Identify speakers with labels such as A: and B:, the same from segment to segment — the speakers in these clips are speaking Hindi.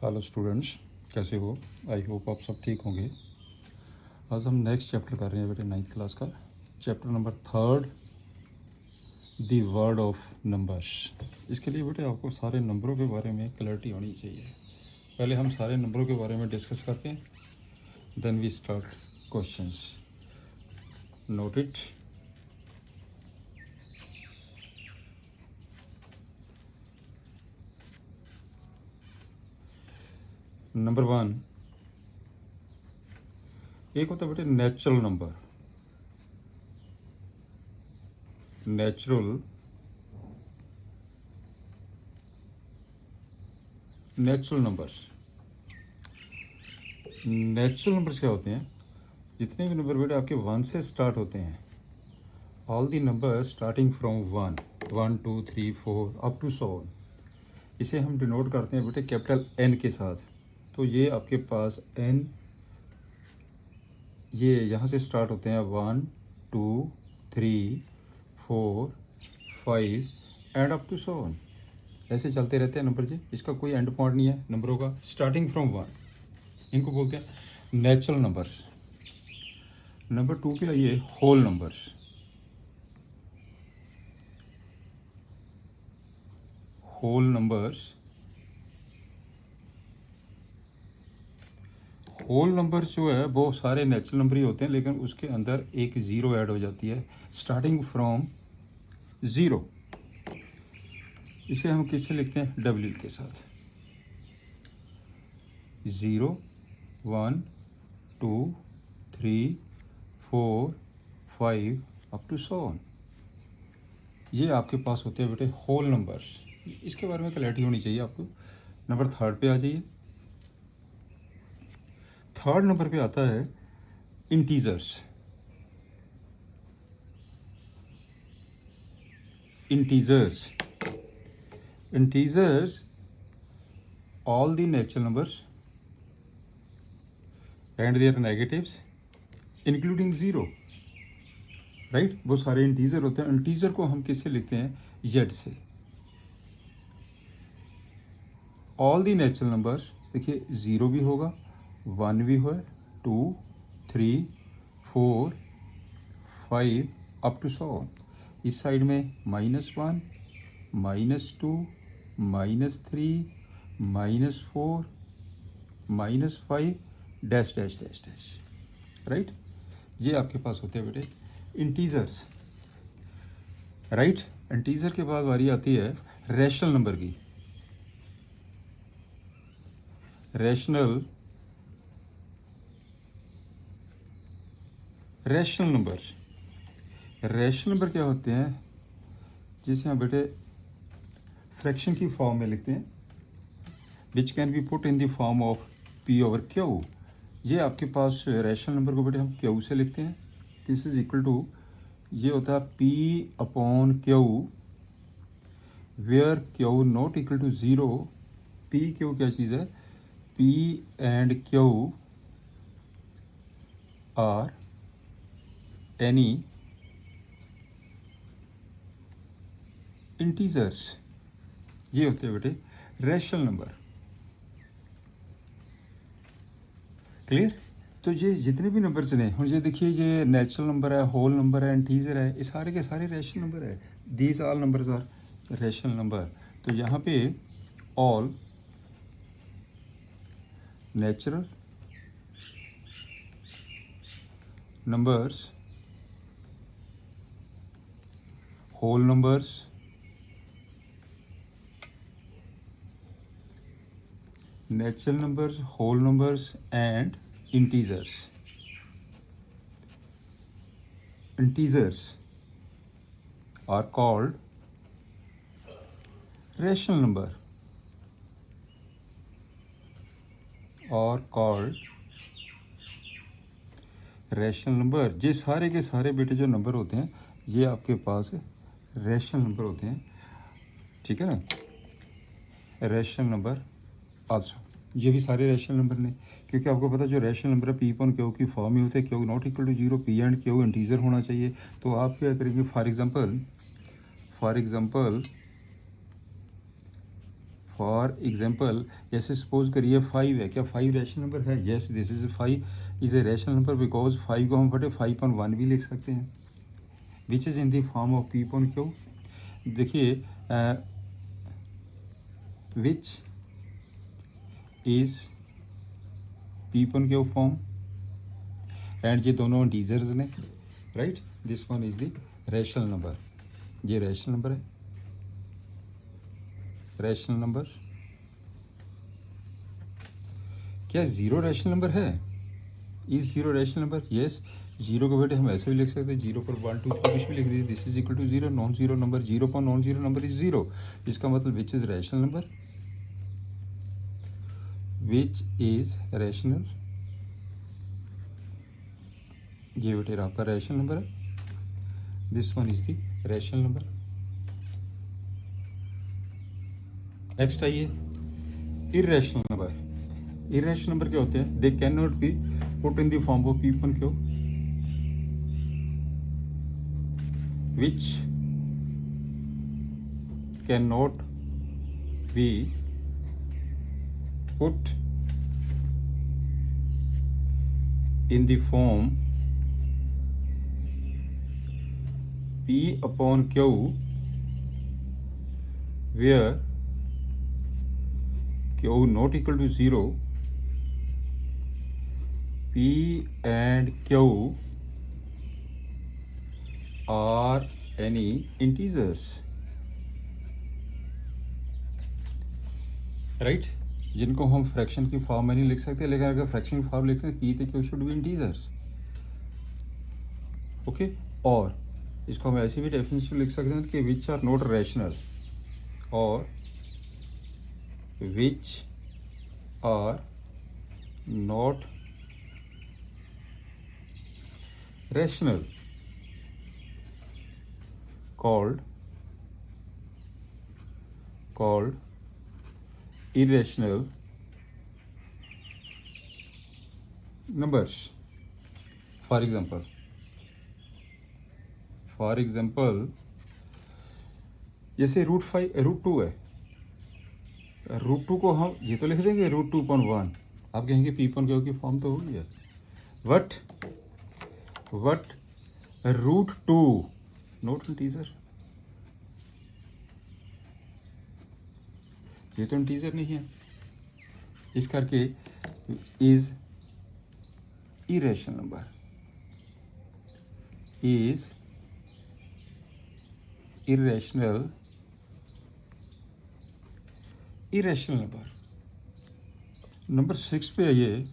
A: हेलो स्टूडेंट्स, कैसे हो? आई होप आप सब ठीक होंगे। आज हम नेक्स्ट चैप्टर कर रहे हैं बेटे, 9th क्लास का chapter number 3, the word of numbers. इसके लिए बेटे आपको सारे नंबरों के बारे में क्लैरिटी होनी चाहिए। पहले हम सारे नंबरों के बारे में डिस्कस करते हैं, then we start questions. Note it. Number 1, एक होता है बेटे natural number. Natural numbers. Natural numbers क्या होते हैं? जितने भी नंबर बेटे आपके 1 से स्टार्ट होते हैं, all the number starting from 1, 1 2 3 4 up to so on, इसे हम डिनोट करते हैं बेटे कैपिटल एन के साथ। तो ये आपके पास एन, ये यहाँ से स्टार्ट होते हैं 1 2 3 4 5 and up to so on. ऐसे चलते रहते हैं नंबर जी, इसका कोई एंड पॉइंट नहीं है नंबरों का, स्टार्टिंग फ्रॉम 1। इनको बोलते हैं नेचुरल नंबर्स। नंबर 2 के लिए होल नंबर्स। होल नंबर्स जो है वो सारे नेचुरल नंबर ही होते हैं, लेकिन उसके अंदर एक ज़ीरो ऐड हो जाती है स्टार्टिंग फ्रॉम 0। इसे हम किससे लिखते हैं? डब्ल्यू के साथ। 0 1 2 3 4 5 अप टू सो ऑन। ये आपके पास होते हैं बेटे होल नंबर्स। इसके बारे में क्लैरिटी होनी चाहिए आपको। नंबर 3 पे आ जाइए। 3rd नंबर पे आता है integers. Integers all the natural numbers and their negatives including 0, right? वो सारे इंटीजर होते हैं। इंटीजर को हम किससे लिखते हैं? जेड से। ऑल दी नेचुरल नंबर्स, देखिए 0 भी होगा, 1 भी है, 2 3 4 5 अप टू सो ऑन। इस साइड में -1 -2 -3 -4 -5 dash dash dash dash, right? ये आपके पास होते हैं बेटे इंटीजर्स, राइट? इंटीजर के बाद बारी आती है रैशनल नंबर की। रैशनल नंबर क्या होते हैं? जिसे हम बेटे फ्रैक्शन की फॉर्म में लिखते हैं, विच can B put in the form of P over Q. ये आपके पास रैशनल नंबर को बेटे हम क्यू से लिखते हैं। दिस इज इक्वल टू, ये होता है P upon Q, where Q not equal to 0। P Q क्या चीज़ है? P and Q are any integers. ये होते हैं बेटे रैशनल नंबर। क्लियर? तो ये जितने भी नंबर्स ने, ये देखिए, ये नेचुरल नंबर है, होल नंबर है, इंटीजर है, ये सारे के सारे रैशनल नंबर है। These all numbers are rational number. तो यहाँ पे all natural numbers, whole numbers, natural numbers, whole numbers and integers are called rational number, ये सारे के सारे बेटे जो नंबर होते हैं, ये आपके पास रैशनल नंबर होते हैं, ठीक है ना? रैशनल नंबर आल्सो, ये भी सारे रैशनल नंबर ने, क्योंकि आपको पता है जो रैशनल नंबर है पी अपॉन क्यू की फॉर्म में होते हैं। Q not equal to 0, P and Q integer होना चाहिए। तो आप क्या करेंगे? फॉर एग्जांपल फॉर एग्जांपल जैसे सपोज करिए 5 है, क्या 5 रैशनल नंबर है? Yes, this is 5 is a rational number because 5 को हम बटे 5/1 भी लिख सकते हैं, which is in the form of P/Q। देखिए which is P/Q form and ये दोनों इंटीजर्स ने, right. This one is the rational number, ये रैशनल नंबर है, रैशनल नंबर। क्या जीरो रैशनल नंबर है? Is zero rational number? Yes, zero को बेटे हम ऐसे भी लिख सकते हैं, जीरो पर 1 2 3 कुछ भी लिख दीजिए, this is equal to zero. Non zero number, zero पर non zero number is zero, इसका मतलब which is rational number, which is rational, ये बेटे आपका रैशनल नंबर है, this one is the rational number. Next आइए इर्रेशनल नंबर। इर्रेशनल नंबर क्या होते हैं? They can not be put in the form of P/Q, which cannot be put in the form P/Q where Q not equal to 0, P and Q are any integers, right, जिनको हम फ्रैक्शन की फॉर्म में नहीं लिख सकते, लेकिन अगर फ्रैक्शन की फॉर्म लिखते हैं P तो Q should be integers, okay. और इसको हम ऐसी भी डेफिनेशन लिख सकते हैं कि विच आर नॉट रैशनल और which are not rational called irrational numbers। for example जैसे √2 है, √2 को हम ये तो लिख देंगे √2/1, आप कहेंगे P/Q की फॉर्म तो हो गया, वट √2 नॉट इंटीजर, ये तो इंटीजर नहीं है, इस करके is irrational number, is irrational number. Number 6 पे आइए।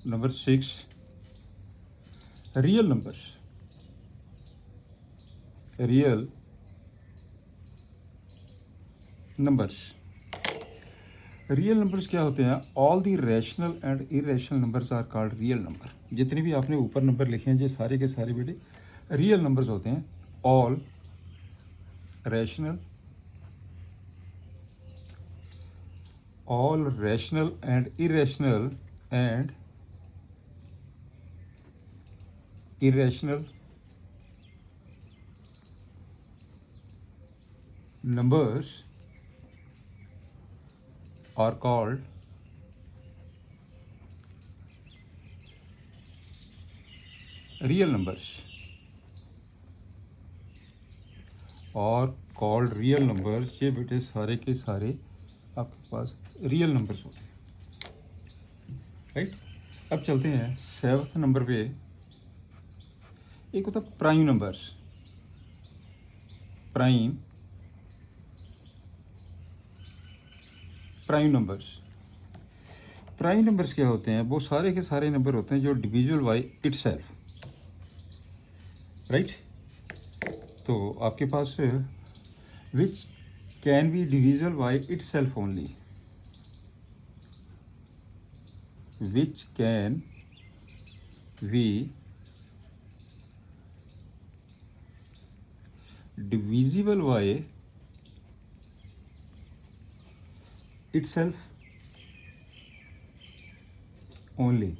A: Number 6 real numbers. Real numbers क्या होते हैं? All the rational and irrational numbers are called real number. जितने भी आपने ऊपर नंबर लिखे हैं ये सारे के सारे बेटे रियल नंबर्स होते हैं। All rational and irrational numbers are called real numbers, और कॉल्ड रियल नंबर्स, ये बेटे सारे के सारे आपके पास रियल नंबर्स होते हैं, राइट। अब चलते हैं 7th नंबर पे। एक होता है प्राइम नंबर्स। प्राइम नंबर्स क्या होते हैं? वो सारे के सारे नंबर होते हैं जो डिविजिबल बाय इटसेल्फ, राइट। तो आपके पास which can be divisible by itself only, which can be divisible by itself only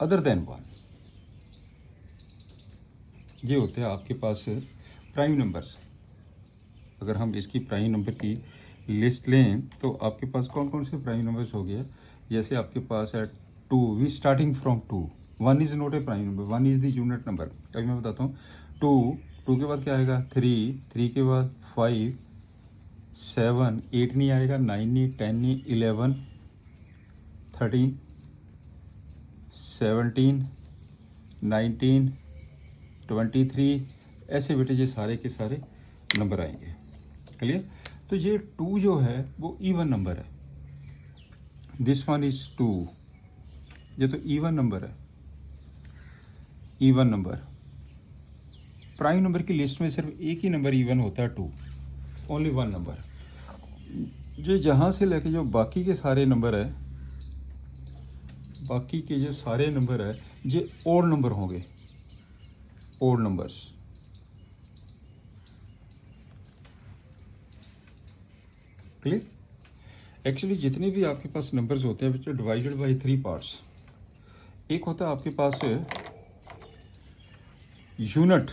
A: other than 1। ये होते हैं आपके पास प्राइम नंबर्स। अगर हम इसकी प्राइम नंबर की लिस्ट लें तो आपके पास कौन कौन से प्राइम नंबर्स हो गए? जैसे आपके पास है 2, we starting from 2, 1 is not a prime number, 1 is the unit number. अभी मैं बताता हूँ, 2 के बाद क्या आएगा? 3 के बाद 5, 7, 8 नहीं आएगा, 9 नहीं, 10 नहीं, 11, 13, 17, 19, 23, ऐसे बेटे ये सारे के सारे नंबर आएंगे। क्लियर? तो ये 2 जो है वो इवन नंबर है, दिस वन इज 2, ये तो इवन नंबर है। इवन नंबर, प्राइम नंबर की लिस्ट में सिर्फ एक ही नंबर इवन होता है, 2, ओनली 1 नंबर। जो जहाँ से लेके जो बाकी के सारे नंबर है, बाकी के जो सारे नंबर है ये ओड नंबर होंगे, ओड नंबर्स। क्लियर? एक्चुअली जितने भी आपके पास नंबर्स होते हैं which are divided by 3 parts. एक होता है आपके पास यूनिट,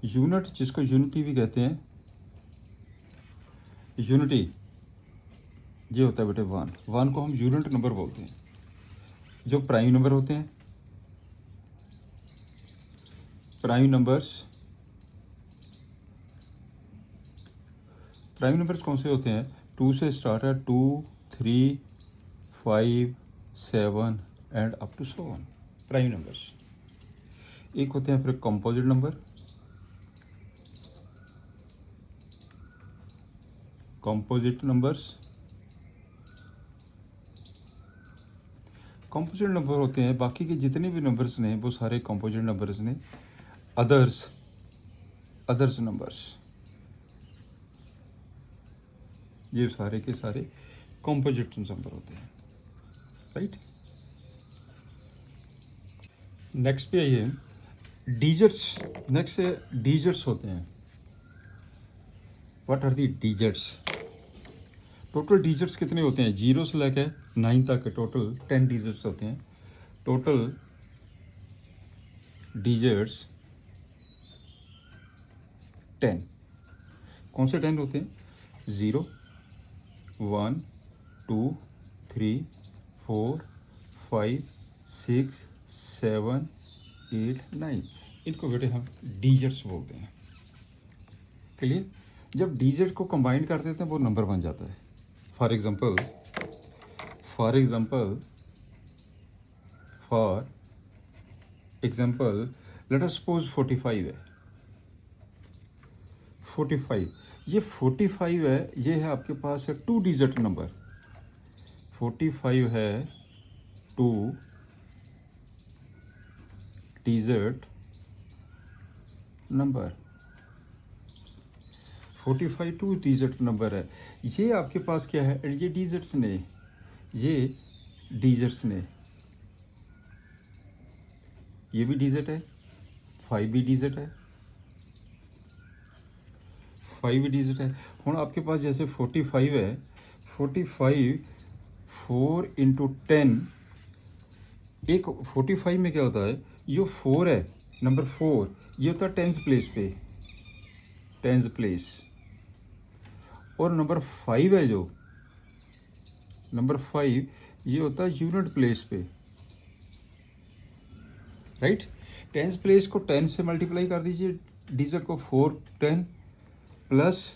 A: यूनिट जिसको यूनिटी भी कहते हैं, यूनिटी, ये होता है बेटे 1 को हम यूनिट नंबर बोलते हैं। जो प्राइम नंबर होते हैं, प्राइम नंबर्स कौन से होते हैं? 2 से स्टार्ट है, 2, 3, 5, 7 and up to so on, prime numbers. एक होते हैं फिर composite number, composite numbers. Composite number होते हैं बाकी के जितने भी नंबर्स ने वो सारे कंपोजिट नंबर्स ने। अदर्स नंबर्स, ये सारे के सारे कंपोजिट नंबर होते हैं, राइट? नेक्स्ट पे आइए, डिजिट्स। नेक्स्ट है डिजिट्स होते हैं। What are the digits? Total digits कितने होते हैं? 0 से लेकर 9 तक टोटल 10 डिजिट्स होते हैं। Total digits 10। कौन से 10 होते हैं? 0, 1, 2, 3, 4, 5, 6, 7, 8, 9, इनको बेटे हम डिजिट्स बोलते हैं। क्लियर? जब डिजिट को कंबाइन कर देते हैं वो नंबर बन जाता है। For example let us suppose 45 है। 45, ये 45 है, ये है आपके पास है 2 डिजिट नंबर। 45 है 2 डिजिट नंबर। 45 2 डिजिट नंबर है। ये आपके पास क्या है? ये डिजिट्स ने, ये भी डिजिट है, 5 भी डिजिट है, 5 भी डिजिट है। हूँ आपके पास जैसे 45 है, 45 4 इंटू 10, एक 45 में क्या होता है? जो 4 है, नंबर 4, ये होता है टेंस प्लेस पे, टेंस प्लेस। और नंबर 5 है, जो नंबर 5, ये होता है यूनिट प्लेस पे, राइट? टेंस प्लेस को 10 से मल्टीप्लाई कर दीजिए, डिजिट को 4 10 प्लस,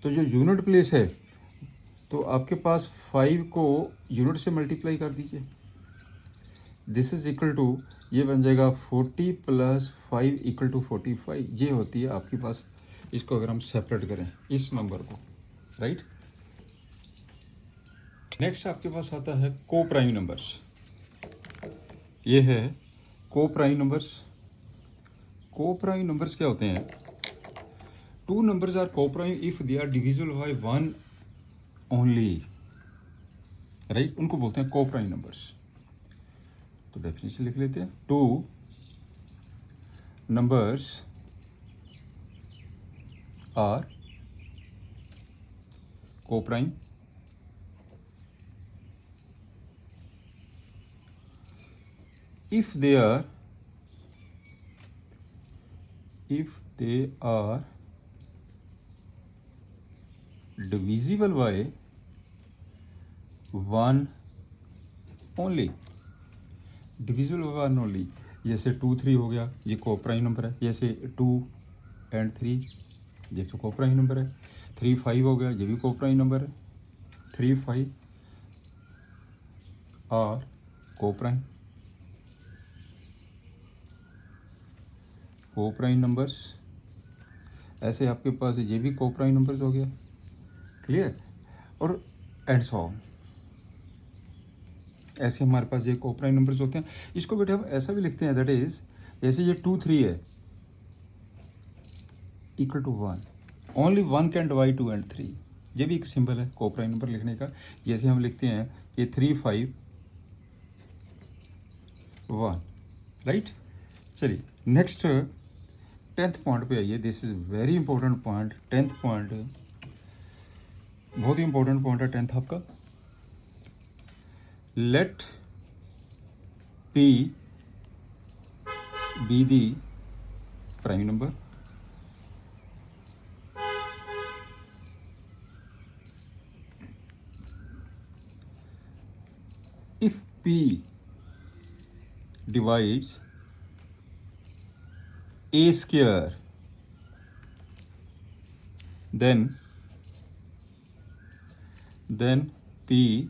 A: तो जो यूनिट प्लेस है तो आपके पास 5 को यूनिट से मल्टीप्लाई कर दीजिए, दिस इज इक्वल टू, ये बन जाएगा 40 प्लस 5 इक्वल टू 45। ये होती है आपके पास, इसको अगर हम सेपरेट करें इस नंबर को, राइट? नेक्स्ट आपके पास आता है को प्राइम नंबर्स। ये है को प्राइम नंबर्स। को प्राइम नंबर्स क्या होते हैं? 2 numbers are co-prime if they are divisible by 1 only, right? उनको बोलते हैं को प्राइम नंबर्स। तो डेफिनेशन लिख लेते हैं, 2 numbers are co-prime if they are if they are divisible by 1 only, divisible by 1 only. जैसे 2 3 हो गया, ये को प्राइम नंबर है। जैसे 2 and 3 ये तो को प्राइम नंबर है। 3 5 हो गया, ये भी को प्राइम नंबर है। 3 5 और को प्राइम नंबर्स। ऐसे आपके पास ये भी को प्राइम नंबर्स हो गया, क्लियर। और एंड सो ऑन, ऐसे हमारे पास ये को प्राइम नंबर्स होते हैं। इसको बेटा हम ऐसा भी लिखते हैं, दैट इज जैसे ये 2 3 है equal to 1, only 1 can divide 2 and 3। ये भी एक सिंबल है को प्राइम नंबर लिखने का। जैसे हम लिखते हैं कि 3 5 1, राइट। चलिए नेक्स्ट 10th पॉइंट पे आइए। This is very important point. 10th point बहुत ही इंपॉर्टेंट पॉइंट है 10th आपका। Let P be the prime number if P divides A square, then P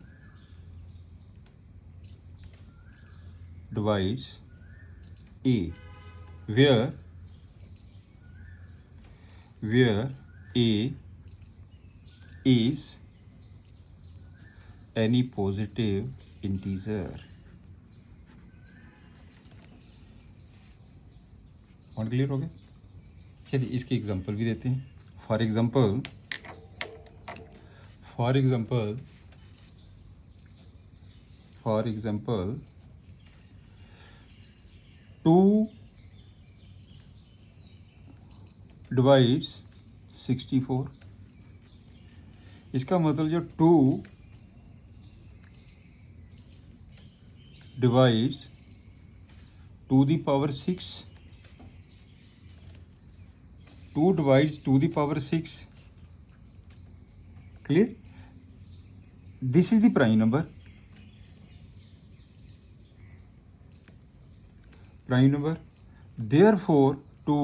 A: divides A, where A is any positive integer। Point clear हो गया। चलिए इसकी एग्जांपल भी देते हैं। For example 2 divides 64। इसका मतलब जो 2 divides 2 the power 6, 2 divides 2 the power 6, clear। this is the prime number, therefore 2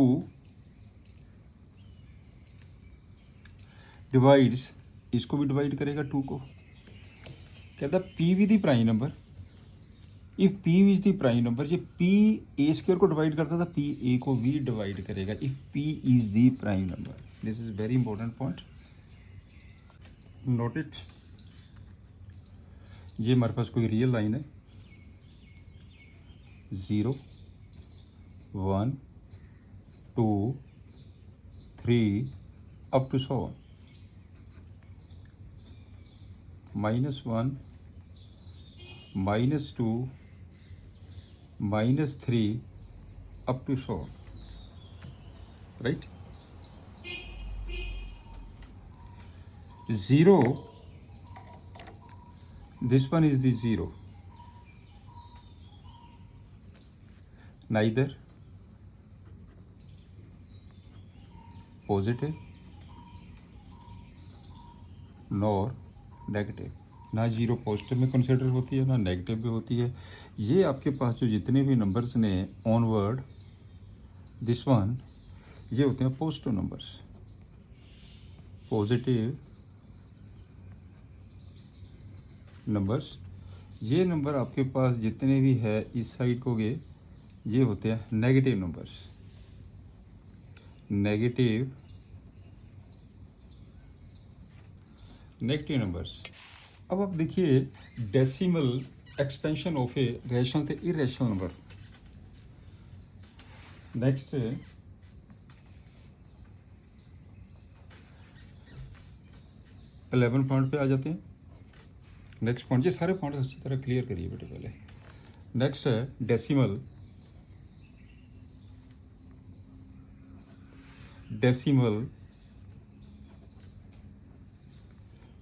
A: divides, इसको भी डिवाइड करेगा 2 को। कहता P भी दी prime number, if P is the prime number, ये P A स्क्वायर को डिवाइड करता था, P A को भी डिवाइड करेगा if P is the prime number. This is very important point, note it. ये हमारे पास कोई रियल लाइन है, 0 1 2 3 up to 100, -1 -2 -3 up to 100, right। 0, this one is the 0, neither positive nor negative. ना 0 पॉजिटिव में कंसिडर होती है, ना नेगेटिव में होती है। ये आपके पास जो जितने भी नंबर्स ने ऑनवर्ड दिस वन, ये होते हैं पॉजिटिव नंबर्स, पॉजिटिव नंबर्स। ये नंबर आपके पास जितने भी है इस साइड को गए, ये होते हैं नेगेटिव नंबर्स, नेगेटिव नंबर्स। अब आप देखिए decimal expansion of a rational ते इरेशनल नंबर। नेक्स्ट 11 पॉइंट पे आ जाते हैं। नेक्स्ट पॉइंट, ये सारे पॉइंट अच्छी तरह क्लियर करिए बेटे पहले। नेक्स्ट है decimal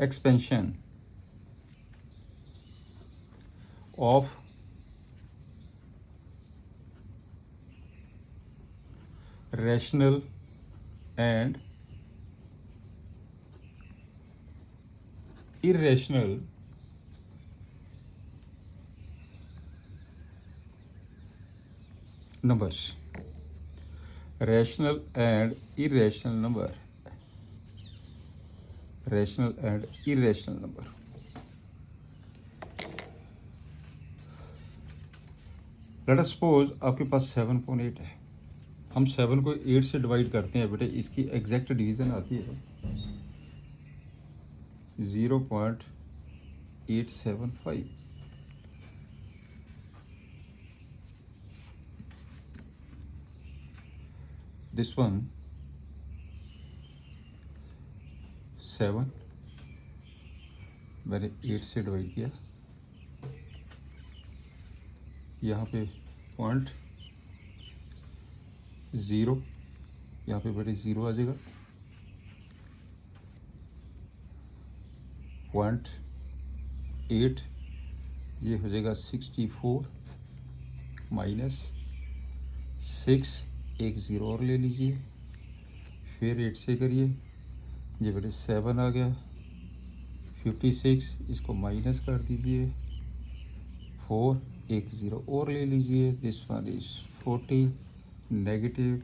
A: expansion of rational and irrational numbers. Rational and irrational number. Rational and irrational number. Let us suppose आपके पास 7.8 है. हम 7 को 8 से डिवाइड करते हैं बेटे, इसकी एग्जैक्ट डिवीज़न आती है 0.875. This one 7 मैंने 8 से डिवाइड किया, यहाँ पे 0.0, यहाँ पे बेटे 0 आ जाएगा, 0.8 ये हो जाएगा 64 माइनस 6, एक 0 और ले लीजिए, फिर 8 से करिए, ये बेटे 7 आ गया, 56 इसको माइनस कर दीजिए, 4, एक 0 और ले लीजिए, this one is 40 negative,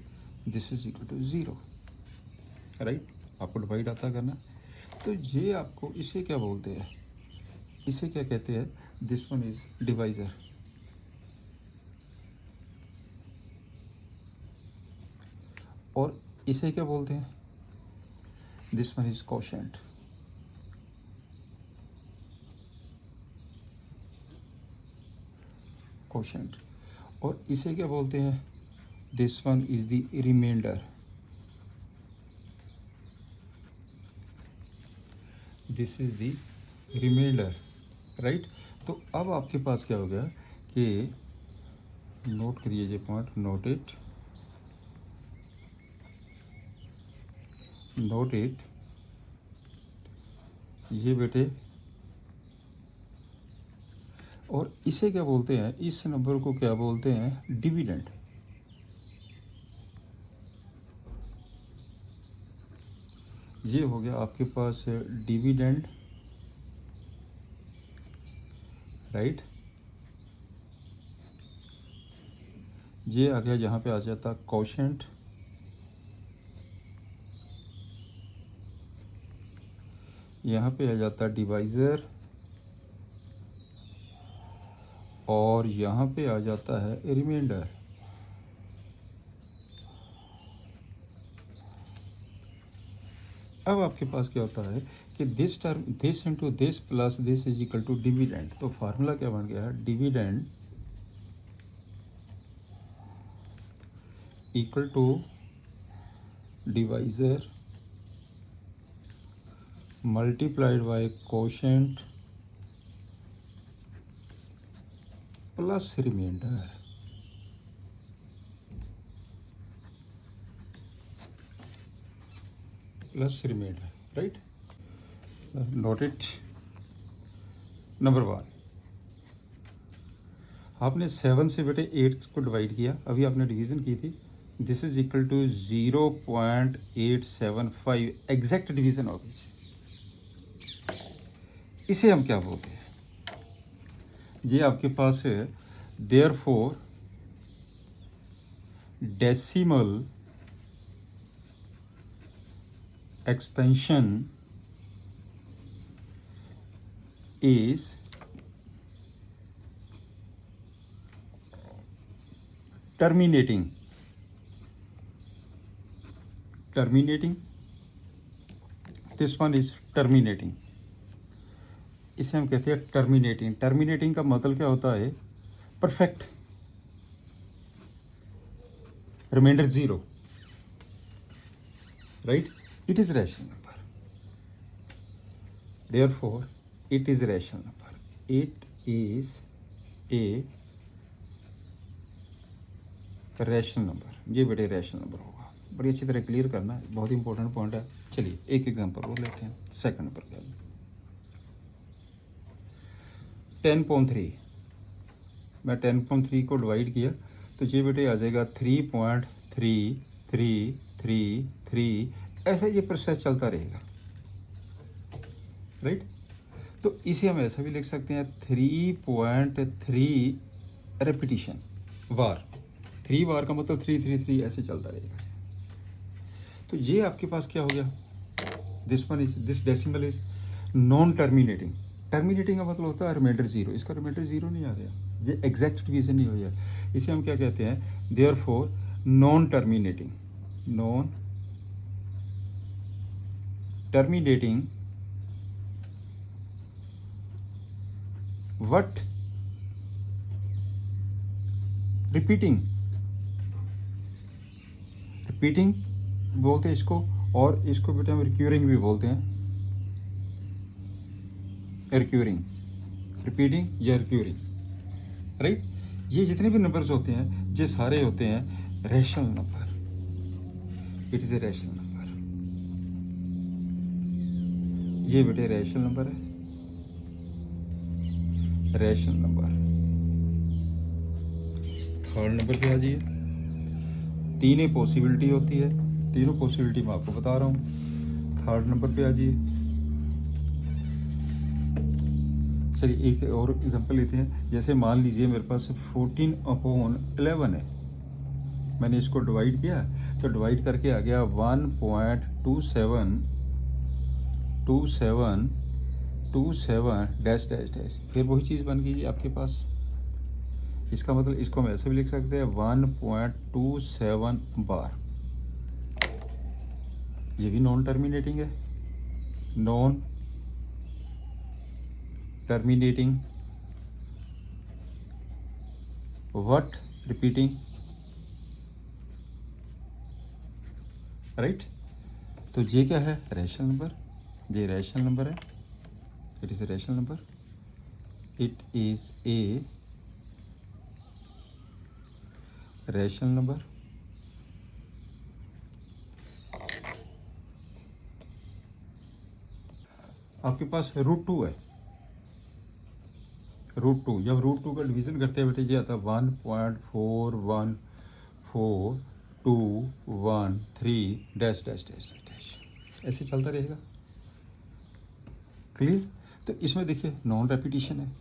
A: this is equal to 0. Right, आपको डिवाइड आता करना. तो ये आपको इसे क्या बोलते हैं, इसे क्या कहते हैं, दिस वन इज डिवाइजर. और इसे क्या बोलते हैं, this one is quotient. Quotient. और इसे क्या बोलते हैं, this one is the reminder. This is the reminder. Right. तो अब आपके पास क्या हो गया कि नोट करिए ये पॉइंट, नोट इट, ये बेटे. और इसे क्या बोलते हैं, इस नंबर को क्या बोलते हैं, डिविडेंड. ये हो गया आपके पास डिविडेंड. राइट. ये आ गया, यहाँ पे आ जाता कोशेंट, यहाँ पे आ जाता डिवाइज़र, और यहाँ पे आ जाता है रिमाइंडर. अब आपके पास क्या होता है कि this term, this into this plus this is equal to dividend. तो फार्मूला क्या बन गया, dividend equal to divisor multiplied by quotient plus reminder. Plus reminder. Right. Note it. Number 1, आपने 7 से बेटे 8 को डिवाइड किया, अभी आपने डिवीज़न की थी. This is equal to 0.875 exact division होगी. इसे हम क्या बोलते हैं, ये आपके पास है therefore decimal expansion is terminating. This one is terminating. इसे हम कहते हैं टर्मिनेटिंग. टर्मिनेटिंग का मतलब क्या होता है, perfect. Reminder 0. Right. It is rational number. Therefore, it is rational number. It is a rational number. ये बेटे rational number होगा. बड़ी अच्छी तरह क्लियर करना है, बहुत इंपॉर्टेंट पॉइंट है. चलिए एक एग्जांपल और लेते हैं. सेकंड नंबर क्या है, 10.3. मैं 10.3 को डिवाइड किया तो ये बेटे आ जाएगा 3.33 3 3 3, ऐसा ये प्रोसेस चलता रहेगा, राइट। तो इसे हम ऐसा भी लिख सकते हैं 3.3 रेपिटिशन बार, 3 बार का मतलब 3 3 3 ऐसे चलता रहेगा। तो ये आपके पास क्या हो गया, this decimal is non terminating. Terminating का मतलब होता है रिमाइंडर जीरो, इसका रिमाइंडर जीरो नहीं आ गया, ये एग्जैक्ट डिवीजन नहीं हो गया, इसे हम क्या कहते हैं, therefore non terminating, non terminating what repeating, repeating बोलते हैं इसको, और इसको बेटा हम रिक्यूरिंग भी बोलते हैं, रिक्यूरिंग, रिपीटिंग या रिक्यूरिंग, राइट। ये जितने भी नंबर्स होते हैं ये सारे होते हैं rational number, it is a rational number, ये बेटे रैशनल नंबर है, रैशनल नंबर। थर्ड नंबर पे आ जाइए, तीन पॉसिबिलिटी होती है, तीनों पॉसिबिलिटी मैं आपको बता रहा हूँ। थर्ड नंबर पे आ जाइए, चलिए एक और एग्जांपल लेते हैं। जैसे मान लीजिए मेरे पास 14/11 है, मैंने इसको डिवाइड किया तो डिवाइड करके आ गया 1.2727 डैश डैश डैश, फिर वही चीज़ बन गई जी आपके पास। इसका मतलब इसको हम ऐसे भी लिख सकते हैं 1.27 बार, ये भी नॉन टर्मिनेटिंग है, non terminating what repeating, right. तो ये क्या है, रैशनल नंबर, ये रैशनल नंबर है, it is a rational number, it is a rational number. आपके पास √2 है, √2, जब √2 का डिवीज़न करते हैं बेटे ये आता है 1.4141213 डैश डैश डैश डैश, ऐसे चलता रहेगा, क्लियर। तो इसमें देखिए नॉन रेपिटिशन है,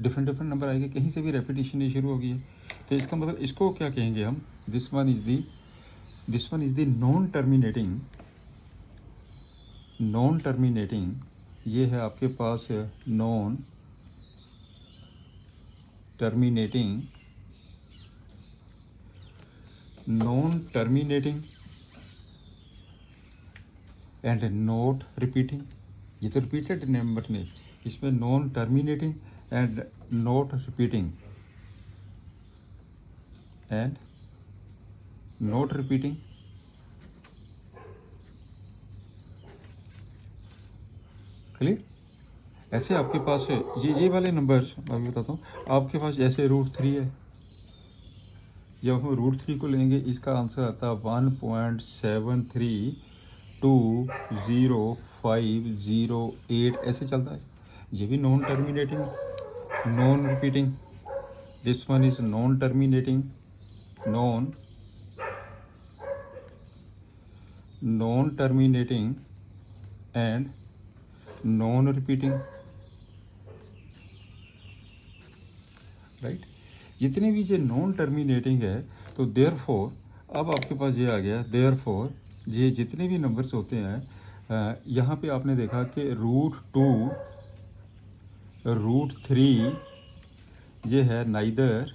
A: डिफरेंट डिफरेंट नंबर आएंगे, कहीं से भी रेपिटिशन नहीं शुरू होगी है, तो इसका मतलब इसको क्या कहेंगे हम, this one is the non terminating, non terminating, ये है आपके पास non terminating, non terminating and not repeating, ये तो रिपीटेड नंबर नहीं, इसमें non terminating and not repeating and not repeating, clear. ऐसे आपके पास ये वाले नंबर मैं भी बताता हूँ, आपके पास जैसे √3 है, जब हम √3 को लेंगे इसका आंसर आता है 1.7320508, ऐसे चलता है, ये भी non terminating, non repeating, this one is non terminating, non terminating and non repeating, right. जितने भी ये नॉन टर्मिनेटिंग है, तो देयरफॉर अब आपके पास ये आ गया, देयरफॉर ये जितने भी नंबर्स होते हैं, यहाँ पे आपने देखा कि √2 √3 ये है नाइदर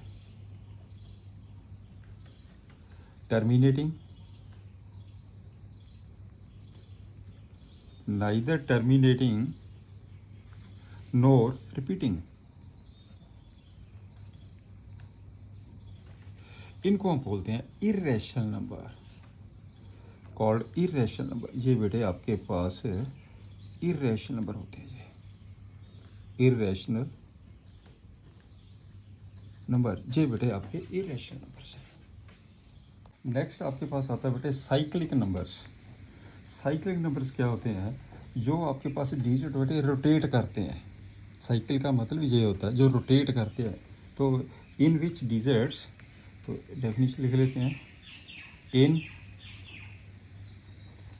A: टर्मिनेटिंग, नॉर रिपीटिंग, इनको हम बोलते हैं irrational number, called irrational number. ये बेटे आपके पास इर्रेशनल नंबर होते हैं, ये इर्रेशनल नंबर, ये बेटे आपके इर्रेशनल नंबर्स हैं। नेक्स्ट आपके पास आता है बेटे साइक्लिक नंबर्स। साइक्लिक नंबर्स क्या होते हैं, जो आपके पास डिजिट बेटे रोटेट करते हैं, साइकिल का मतलब ये होता है जो रोटेट करते हैं, तो इन विच डिजिट्स, तो डेफिनेशन लिख लेते हैं, इन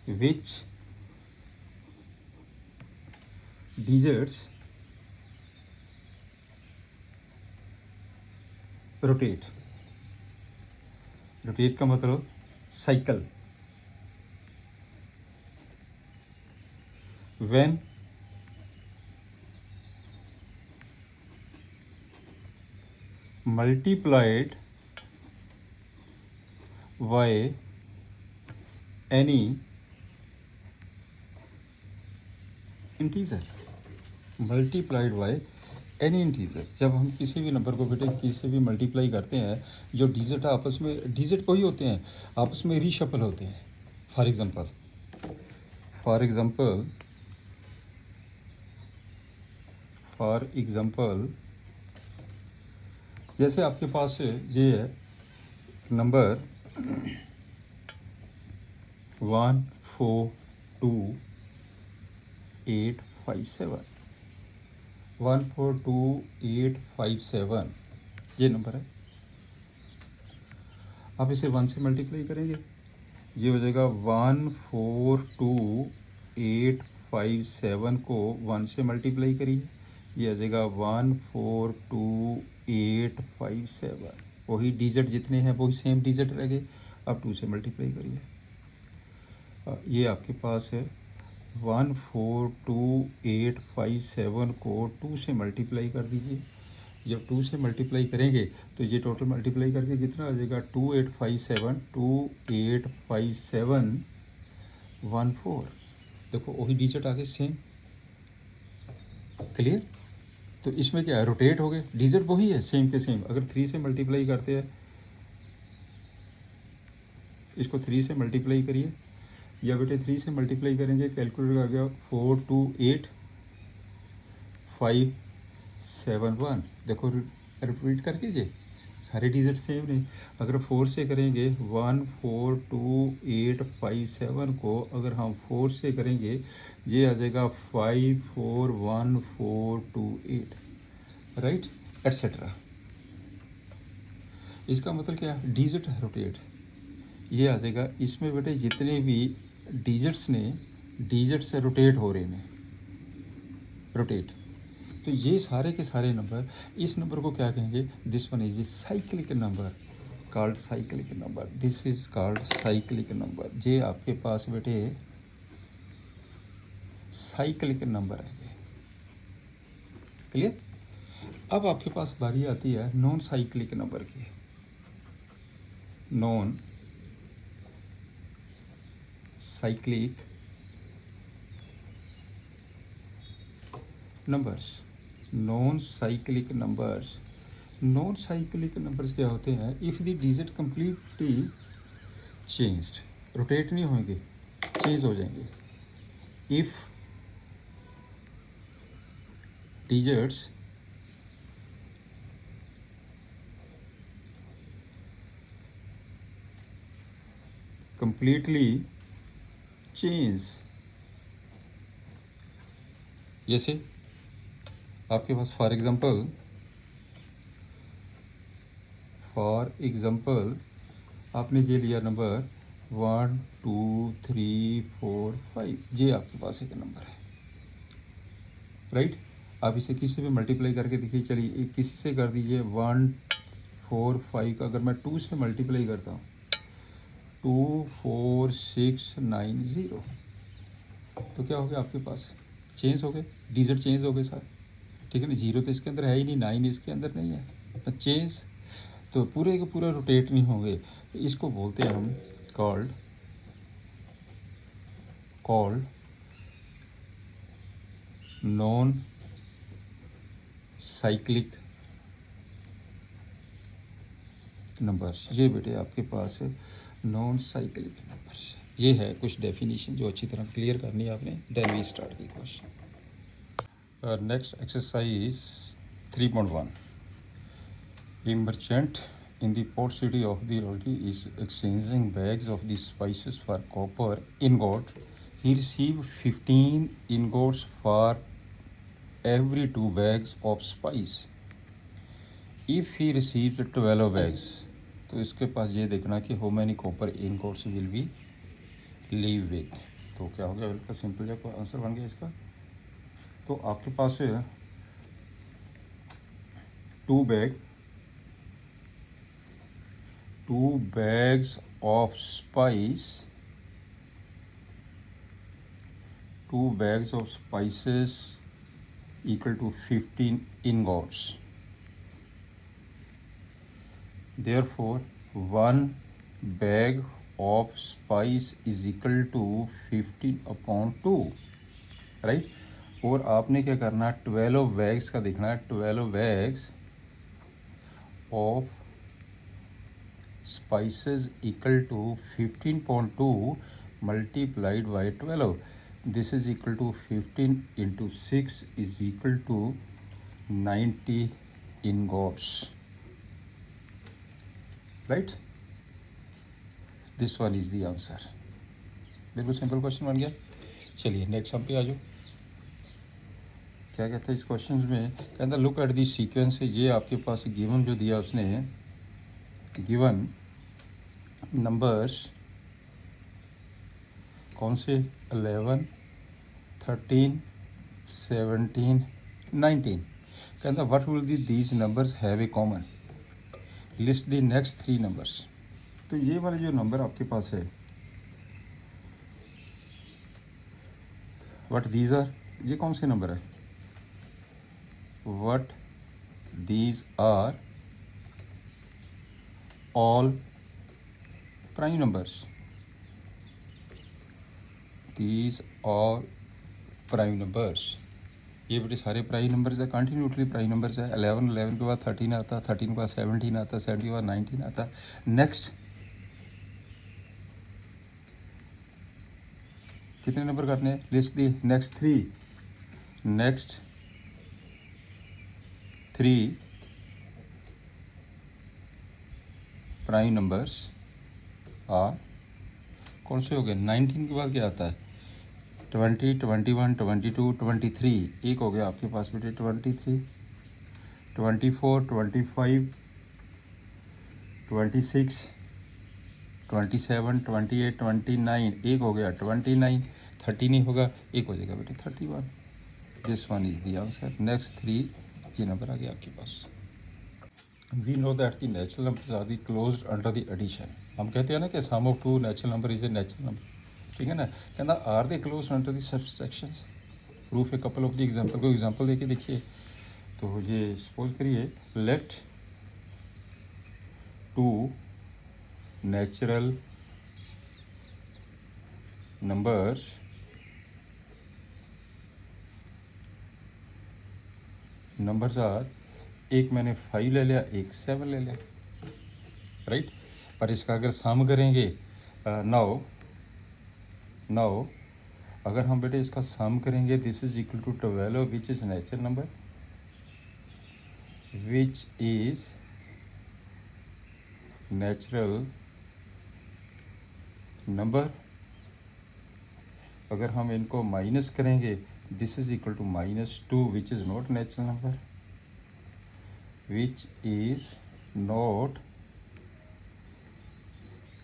A: which digits rotate. रोटेट का मतलब cycle. when multiplied by any integer. Multiplied by any integer. जब हम किसी भी नंबर को बेटे किसी भी मल्टीप्लाई करते हैं, जो डिजिट आपस में, डिजिट वही होते हैं, आपस में रीशफल होते हैं. फॉर एग्जांपल जैसे आपके पास ये है नंबर 142857. 142857 ये नंबर है. आप इसे 1 से मल्टीप्लाई करेंगे, ये हो जाएगा 142857 को 1 से मल्टीप्लाई करिए, ये आ जाएगा 142857. वही डिजिट जितने हैं वही सेम डिजिट रह गए. अब 2 से मल्टीप्लाई करिए. ये आपके पास है 142857 को 2 से मल्टीप्लाई कर दीजिए. जब 2 से मल्टीप्लाई करेंगे तो ये टोटल मल्टीप्लाई करके कितना आ जाएगा 2857. देखो वही डिजिट आगे सेम. क्लियर. तो इसमें क्या है, रोटेट हो गए, डिजिट वही है सेम के सेम. अगर 3 से मल्टीप्लाई करते हैं, इसको 3 से मल्टीप्लाई करिए, या बेटे 3 से मल्टीप्लाई करेंगे, कैलकुलेटर आ गया 428571. देखो रिपीट करके ये सारे डिजिट सेम नहीं. अगर 4 से करेंगे 142857 को अगर हम 4 से करेंगे, ये आ जाएगा 541428. Right, etcetera. इसका मतलब क्या है, डिजिट है रोटेट. ये आ जाएगा. इसमें बेटे जितने भी डिजिट्स ने डिजिट से रोटेट हो रहे हैं, रोटेट, तो ये सारे के सारे नंबर, इस नंबर को क्या कहेंगे, this one is a cyclic number called cyclic number. This is called cyclic number. ये आपके पास बेटे साइक्लिक नंबर है. क्लियर. अब आपके पास बारी आती है नॉन साइक्लिक नंबर की. Non cyclic numbers. Non cyclic numbers. Non cyclic numbers क्या होते हैं, if the digit completely changed, rotate नहीं होंगे, चेंज हो जाएंगे. If digits completely change. जैसे आपके पास फॉर एग्जांपल आपने ये लिया नंबर 1 2 3 4 5. ये आपके पास एक नंबर है. राइट. आप इसे किसी से भी मल्टीप्लाई करके देखिए. चलिए किसी से कर दीजिए 1 4 5 का अगर मैं 2 से मल्टीप्लाई करता हूँ 24690, तो क्या हो गया आपके पास, चेंज हो गए, डिजिट चेंज हो गए सारे. ठीक है ना. 0 तो इसके अंदर है ही नहीं, 9 इसके अंदर नहीं है, चेंज. तो पूरे के पूरे रोटेट नहीं होंगे. इसको बोलते हैं हम कॉल्ड नॉन साइक्लिक नंबर्स. ये बेटे आपके पास है नॉन साइक्लिक नंबर्स. ये है कुछ डेफिनेशन जो अच्छी तरह क्लियर करनी है आपने. Then we start the question. Next exercise 3.1. A merchant in the port city of the Royalty is exchanging bags of the spices for copper ingot. He received 15 ingots for every 2 bags of spice. If he received 12 bags, तो इसके पास ये देखना कि how many copper ingots will be leave with. तो क्या हो गया, बिल्कुल सिंपल जो आंसर बन गया इसका। तो आपके पास है 2 bags of spice, 2 bags of spices equal to 15 ingots. Therefore, 1 bag of spice is equal to 15 upon 2, right. और आपने क्या करना है, 12 बैग्स का देखना है, 12 bags of spices equal to 15.2 multiplied by 12, this is equal to 15 into 6 is equal to 90 ingots, right. This one is the answer. बिल्कुल सिंपल क्वेश्चन बन गया। चलिए नेक्स्ट हम पे आ जाओ। क्या कहता है इस क्वेश्चन में, कहता लुक एट दी सीक्वेंस। ये आपके पास गिवन जो दिया उसने, गिवन नंबर्स कौन से, 11, 13, 17, 19। कहता what will the these numbers have a common, list the next 3 numbers. तो ये वाले जो नंबर आपके पास है, व्हाट दीज आर, ये कौन से नंबर है, what these are all prime numbers, these are prime numbers। ये बेटे सारे प्राइम नंबर्स है, कंटिन्यूटली प्राइम नंबर्स है। 11 के बाद 13 आता, 13 के बाद 17 आता, 17 के बाद 19 आता। नेक्स्ट कितने नंबर करने हैं, list the next 3 prime numbers are, कौन से हो गए, 19 के बाद क्या आता है, 20, 21, 22, 23। एक हो गया आपके पास बेटे 23, 24, 25, 26, 27, 28, 29। एक हो गया 29, 30 नहीं होगा, एक हो जाएगा बेटे 31। This one is the answer. Next 3 ये नंबर आ गया आपके पास। We know that the natural numbers are the closed under the addition. हम कहते हैं ना कि sum of 2 natural number is a natural number, ठीक है ना। कहना are they close under the subtractions, proof a couple of the example. को एग्जांपल देके देखिए। तो ये सपोज करिए, लेट 2 नेचुरल नंबर्स आर, एक मैंने 5 ले लिया, एक 7 ले लिया, राइट। पर इसका अगर सम करेंगे, नाउ अगर हम बेटे इसका सम करेंगे, this is equal to 12 which is natural number, which is natural number. अगर हम इनको माइनस करेंगे, this is equal to -2 which is not natural number, which is not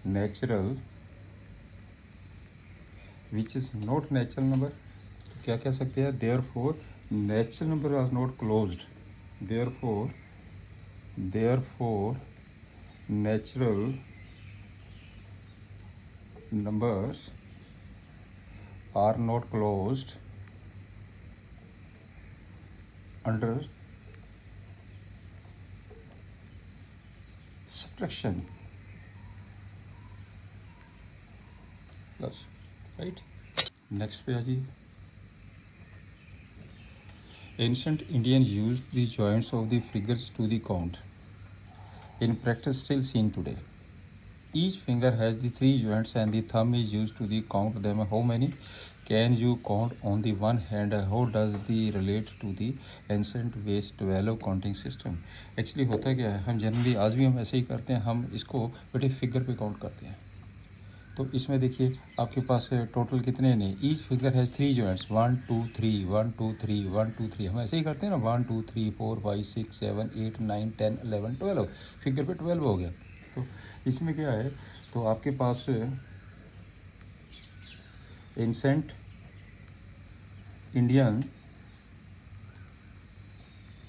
A: natural, which is not natural number. तो क्या कह सकते हैं, therefore natural number are not closed, therefore natural numbers are not closed under subtraction, plus, right। next पे आ जाइए। ancient Indians used the joints of the fingers to the count, in practice still seen today। Each finger has the 3 joints and the thumb is used to the count them. How many can you count on the one hand? How does the relate to the ancient ways 12 counting system? Actually होता क्या है, हम जनरली आज भी हम ऐसे ही करते हैं, हम इसको बेटे फिगर पे काउंट करते हैं। तो इसमें देखिए आपके पास टोटल कितने ने, ईच फिंगर हैज़ 3 जॉइंट्स, 1 2 3 1 2 3 1 2 3। हम ऐसे ही करते हैं ना, 1 2 3 4 5 6 7 8 9 10 11 12, फिंगर पे 12 हो गया। तो इसमें क्या है, तो आपके पास Ancient Indian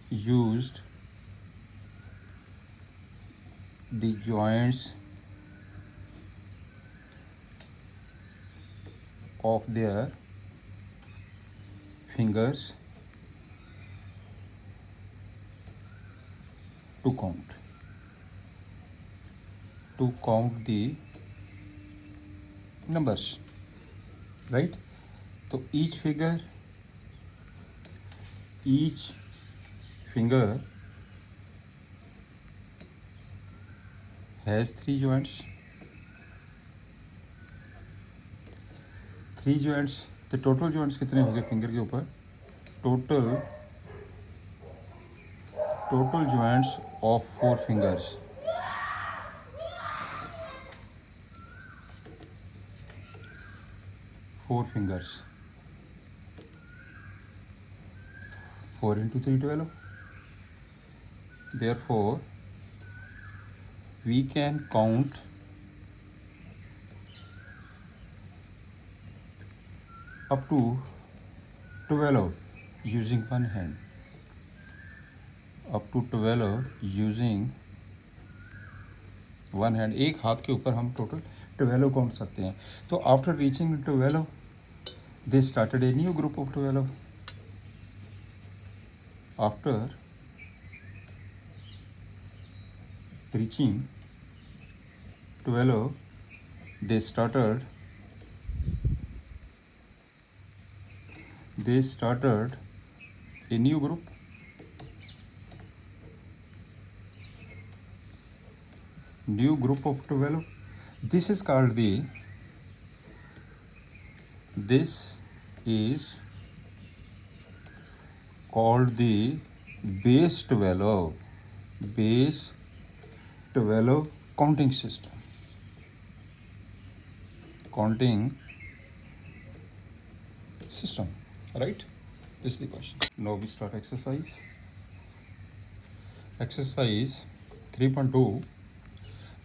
A: used the joints of their fingers to count the numbers, right? तो each finger has three joints. तो टोटल joints कितने हो गए फिंगर के ऊपर? Total joints of 4 fingers. Four fingers. 4 into 3, 12. Therefore, we can count up to 12 using one hand. Up to 12 using one hand. एक हाथ के ऊपर हम टोटल 12 काउंट सकते हैं. तो after reaching 12, they started a new group of 12. After reaching 12, they started a new group. New group of 12. This is called the base 12 counting system. Right? This is the question. Now we start exercise. Exercise 3.2.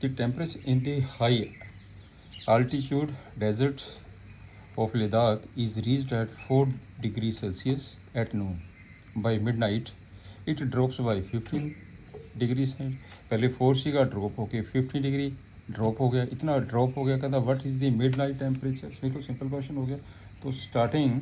A: The temperature in the high altitude deserts of Ladakh is reached at 4 degrees Celsius at noon. By midnight, it drops by 15 degrees. पहले 4 सी का ड्रॉप हो गया 15 डिग्री ड्रॉप हो गया. इतना ड्रॉप हो गया. कहता what is the mid night temperature. बिल्कुल सिंपल क्वेश्चन हो गया. तो starting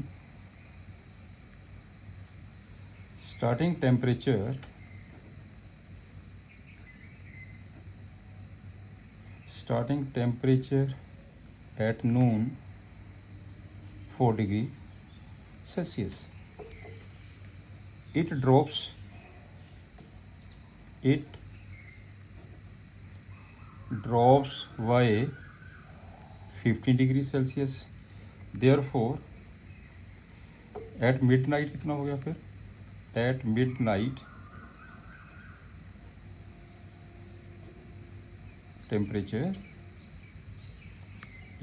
A: temperature at noon 4 degree Celsius. It drops by 15 degrees Celsius. Therefore, at midnight कितना हो गया फिर? At midnight temperature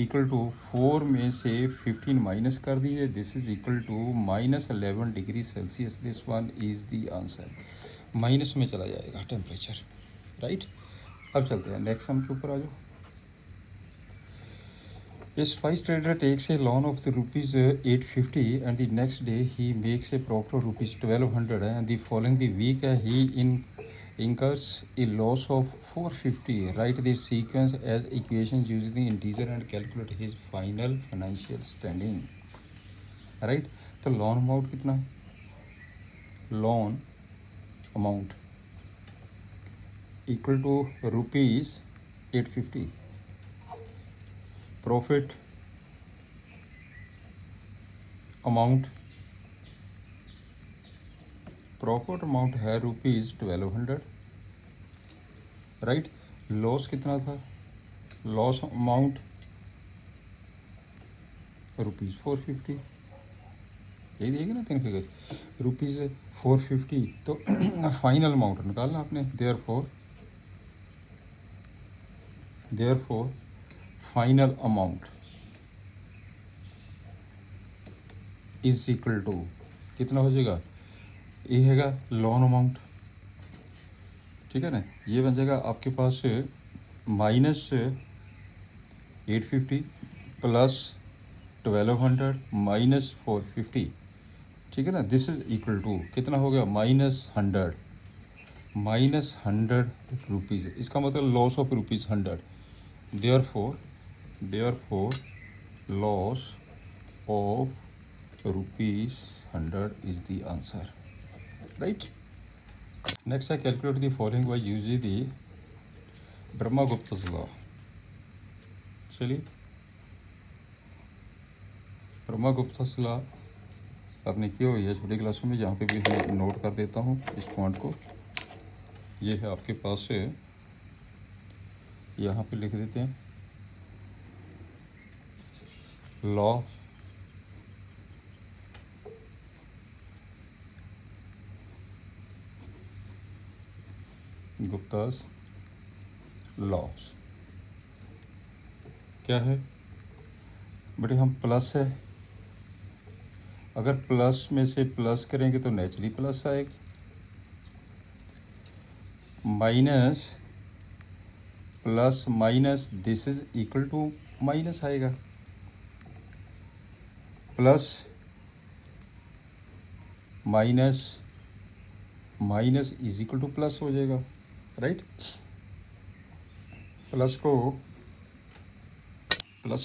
A: equal to 4 में से 15 माइनस कर दीजिए. This is equal to -11 degree Celsius. This one is the answer. Minus में चला जाएगा टेम्परेचर. राइट. अब चलते हैं नेक्स्ट सम के ऊपर आ जाओ. A spice trader takes a loan of the rupees 850 and the next day he makes a profit of rupees 1200 and the following the week he incurs a loss of 450. Write this sequence as equations using the integer and calculate his final financial standing. Right. तो लोन अमाउंट कितना है? Loan amount equal to rupees 850. Profit amount है रुपीज़ 1200. राइट. लॉस कितना था? Loss amount rupees 450. यही देगा ना 3 फिगर. रुपीज़ 450. तो फाइनल अमाउंट निकालना आपने. Therefore final amount is equal to कितना हो जाएगा? ये हैगा लोन अमाउंट. ठीक है ना. ये बन जाएगा आपके पास -850 प्लस 1200 माइनस 450, ठीक है ना, दिस इज इक्वल टू कितना हो गया, -100, -100 रुपीज़। इसका मतलब loss of rupees 100, therefore loss of rupees 100 is the answer, right. Next है calculate the following by using the Brahmagupta's law. चलिए, ब्रह्मगुप्ता's लॉ आपने की हुई है छोटी क्लासों में, जहाँ पे भी मैं नोट कर देता हूँ इस पॉइंट को। ये है आपके पास से, यहाँ पे लिख देते हैं लॉ गुप्ता's लॉस। क्या है बेटे, हम प्लस है, अगर प्लस में से प्लस करेंगे तो नेचुरली प्लस आएगा, minus plus minus this is equal to minus आएगा, plus minus minus is equal to plus हो जाएगा, राइट। प्लस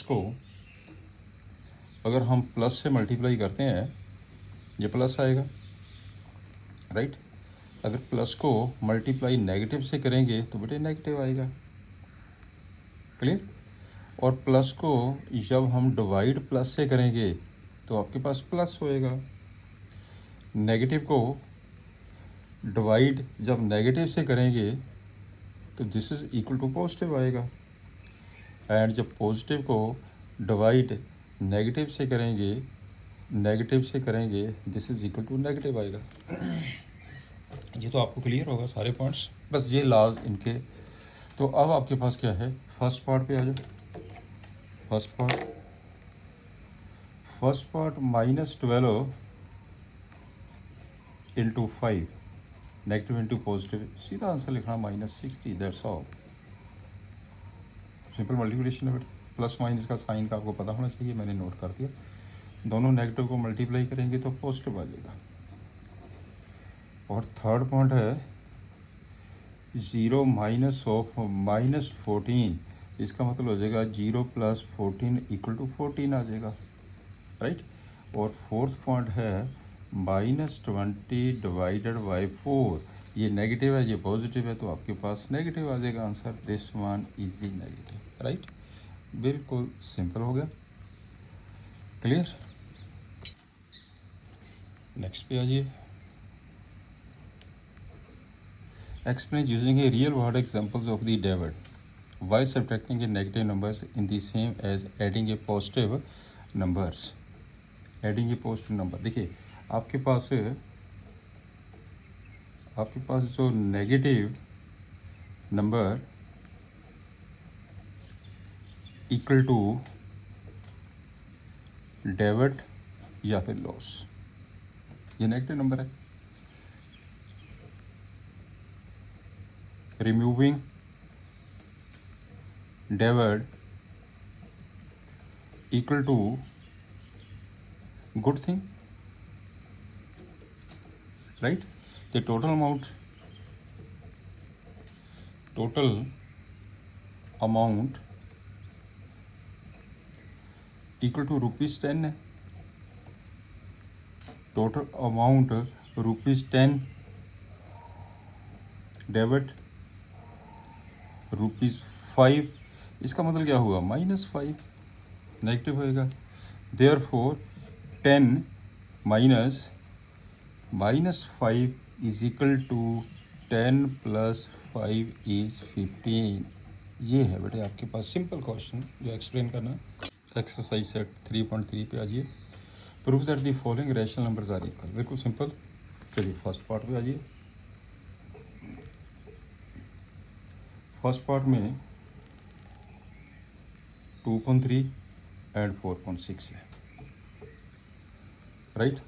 A: को अगर हम प्लस से मल्टीप्लाई करते हैं ये प्लस आएगा, राइट। अगर प्लस को मल्टीप्लाई नेगेटिव से करेंगे तो बेटे नेगेटिव आएगा, क्लियर। और प्लस को जब हम डिवाइड प्लस से करेंगे तो आपके पास प्लस होएगा, नेगेटिव को डिवाइड जब नेगेटिव से करेंगे तो this is equal to positive आएगा, एंड जब पॉजिटिव को डिवाइड नेगेटिव से करेंगे this is equal to negative आएगा। ये तो आपको क्लियर होगा सारे पॉइंट्स, बस ये लाज इनके। तो अब आपके पास क्या है, फर्स्ट पार्ट पे आ जाओ। First part -12 into 5, negative into positive, सीधा आंसर लिखना -60, दैट्स ऑल। सिंपल मल्टीप्लिकेशन है, प्लस माइनस का साइन का आपको पता होना चाहिए, मैंने नोट कर दिया। दोनों नेगेटिव को मल्टीप्लाई करेंगे तो पॉजिटिव आ जाएगा। और थर्ड पॉइंट है 0 माइनस ऑफ -14, इसका मतलब हो जाएगा 0 + 14 इक्वल टू 14 आ जाएगा, राइट। और फोर्थ पॉइंट है -20 डिवाइडेड बाई 4, ये नेगेटिव है ये पॉजिटिव है तो आपके पास नेगेटिव आ जाएगा answer, this one is the negative, right. बिल्कुल सिंपल हो गया, क्लियर। नेक्स्ट पे आ जाइए। Explain using a real world examples of the debit. Why subtracting a negative numbers in the same as adding a positive numbers? Adding a positive number, देखिए आपके पास जो negative number equal to debit या फिर लॉस, ये नेगेटिव नंबर है। Removing debit equal to good thing, right. the total amount equal to ₹10 है, टोटल अमाउंट ₹10, डेबिट ₹5, इसका मतलब क्या हुआ -5, नेगेटिव होएगा। Therefore 10 minus -5 is equal to 10 + 5 is 15। ये है बेटे आपके पास सिंपल क्वेश्चन जो एक्सप्लेन करना। एक्सरसाइज सेट 3.3 पे आ जाइए। Prove that the following rational numbers are equal, बिल्कुल सिंपल। चलिए फर्स्ट पार्ट पे आ जाइए। फर्स्ट पार्ट में 2.3 एंड 4.6 है, राइट।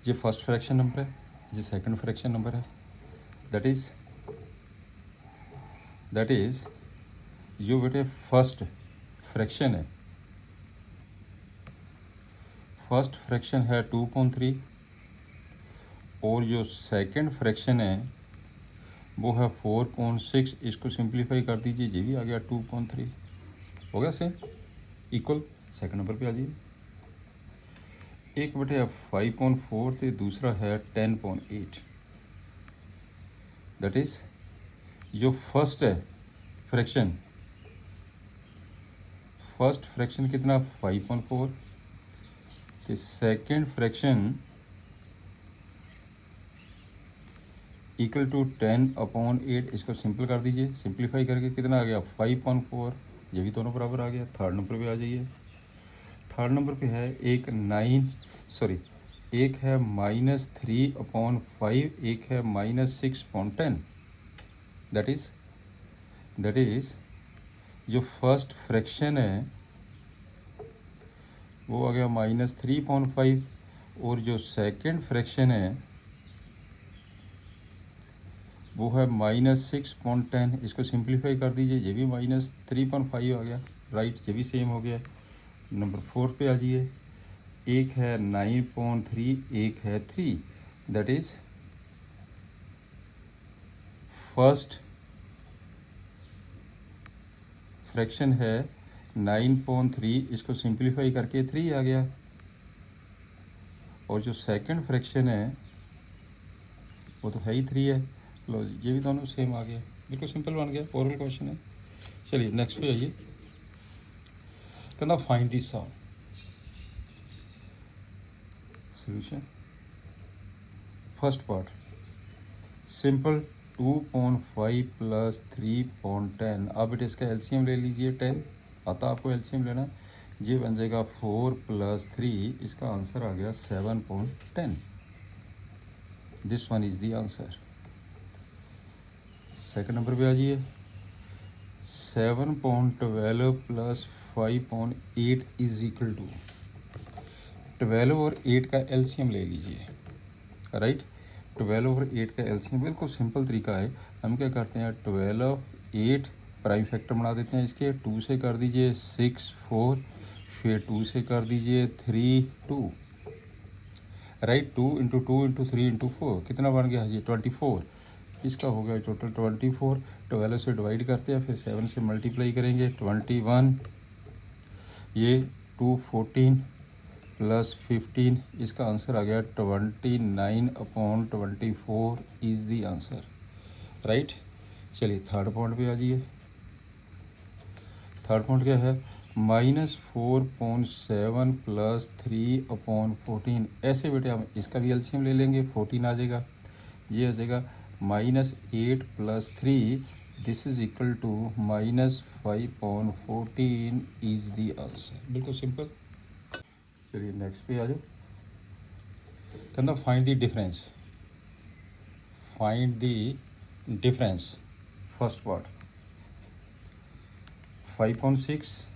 A: ये फर्स्ट फ्रैक्शन नंबर है, ये सेकंड फ्रैक्शन नंबर है, दैट इज जो बेटे फर्स्ट फ्रैक्शन है फर्स्ट फ्रैक्शन है 2/3 और जो सेकंड फ्रैक्शन है वो है 4/6। इसको सिंप्लीफाई कर दीजिए, ये भी आ गया 2/3, हो गया सेम इक्वल। सेकंड नंबर पे आ जाइए। एक बटे 5/4 तो दूसरा है 10/8। दैट इज़ जो फर्स्ट है फ्रैक्शन, फर्स्ट फ्रैक्शन कितना 5/4, तो सेकंड फ्रैक्शन इक्वल टू 10/8। इसको सिंपल कर दीजिए, सिंप्लीफाई करके कितना आ गया 5/4, ये भी दोनों बराबर आ गया। थर्ड नंबर पे आ जाइए। थर्ड नंबर पे है एक एक है -3/5, एक है -6/10। दैट इज़ जो फर्स्ट फ्रैक्शन है वो आ गया -3/5 और जो सेकंड फ्रैक्शन है वो है -6/10। इसको सिंप्लीफाई कर दीजिए, ये भी -3/5 आ गया। राइट, ये भी सेम हो गया। नंबर 4 पे आ जाइए। एक है 9/3, एक है 3। दैट इज़ फर्स्ट फ्रैक्शन है 9/3, इसको सिंप्लीफाई करके 3 आ गया। और जो सेकंड फ्रैक्शन है वो तो है ही 3 है। लो जी, ये भी दोनों सेम आ गया, बिल्कुल सिंपल बन गया। ओरल क्वेश्चन है। चलिए नेक्स्ट पे आइए। कहना find the solution. First part simple 2/5 + 3/10। अब बेटे इसका एलसीएम ले लीजिए। 10 आता आपको एलसीएम लेना, ये बन जाएगा 4 + 3। इसका आंसर आ गया 7/10। This one is the answer. Second number पे आ जाइए। 7/12 + 5/8 इज इक्वल टू 12 और 8 का एलसीएम ले लीजिए। राइट, 12 और 8 का एलसीएम बिल्कुल सिंपल तरीका है। हम क्या करते हैं 12 8 प्राइम फैक्टर बना देते हैं इसके। 2 से कर दीजिए 6 4, फिर 2 से कर दीजिए 3 2। राइट, 2 × 2 × 3 × 4 कितना बन गया ये 24। इसका हो गया टोटल 24। 12 से डिवाइड करते हैं, फिर 7 से मल्टीप्लाई करेंगे 21। ये 2 14 + 15, इसका आंसर आ गया 29/24 इज़ दी आंसर। राइट, चलिए थर्ड पॉइंट पे आ जाइए। थर्ड पॉइंट क्या है -4/7 + 3/14। ऐसे बेटे हम इसका भी एलसीएम ले लेंगे, 14 आ जाएगा। ये आ जाएगा -8 + 3, this is equal to -5/14 is the answer. बिल्कुल सिंपल। चलिए नेक्स्ट पे आ जाओ। कहना find the difference. Find the difference. First part 5/6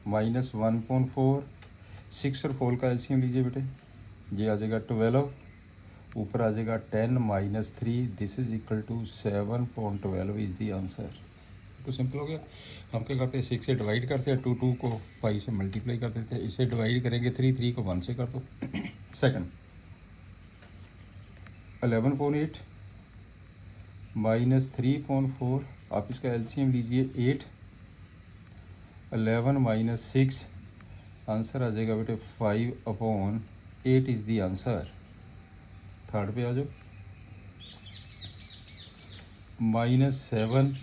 A: -1/4। 6 और 4 का एलसीएम लीजिए बेटे, ये आ जाएगा 12। ऊपर आ जाएगा 10 - 3, this is equal to 7/12 is the answer. तो सिंपल हो गया। हम क्या करते हैं 6 से डिवाइड करते हैं, 2 को 5 से मल्टीप्लाई कर देते हैं। इसे डिवाइड करेंगे 3 को 1 से कर दो। सेकंड 11/8 -3/4। आप इसका एलसीएम लीजिए 8। 11 - 6, आंसर आ जाएगा बेटे 5/8 इज़ दी आंसर। थर्ड पे आ जाओ। -7,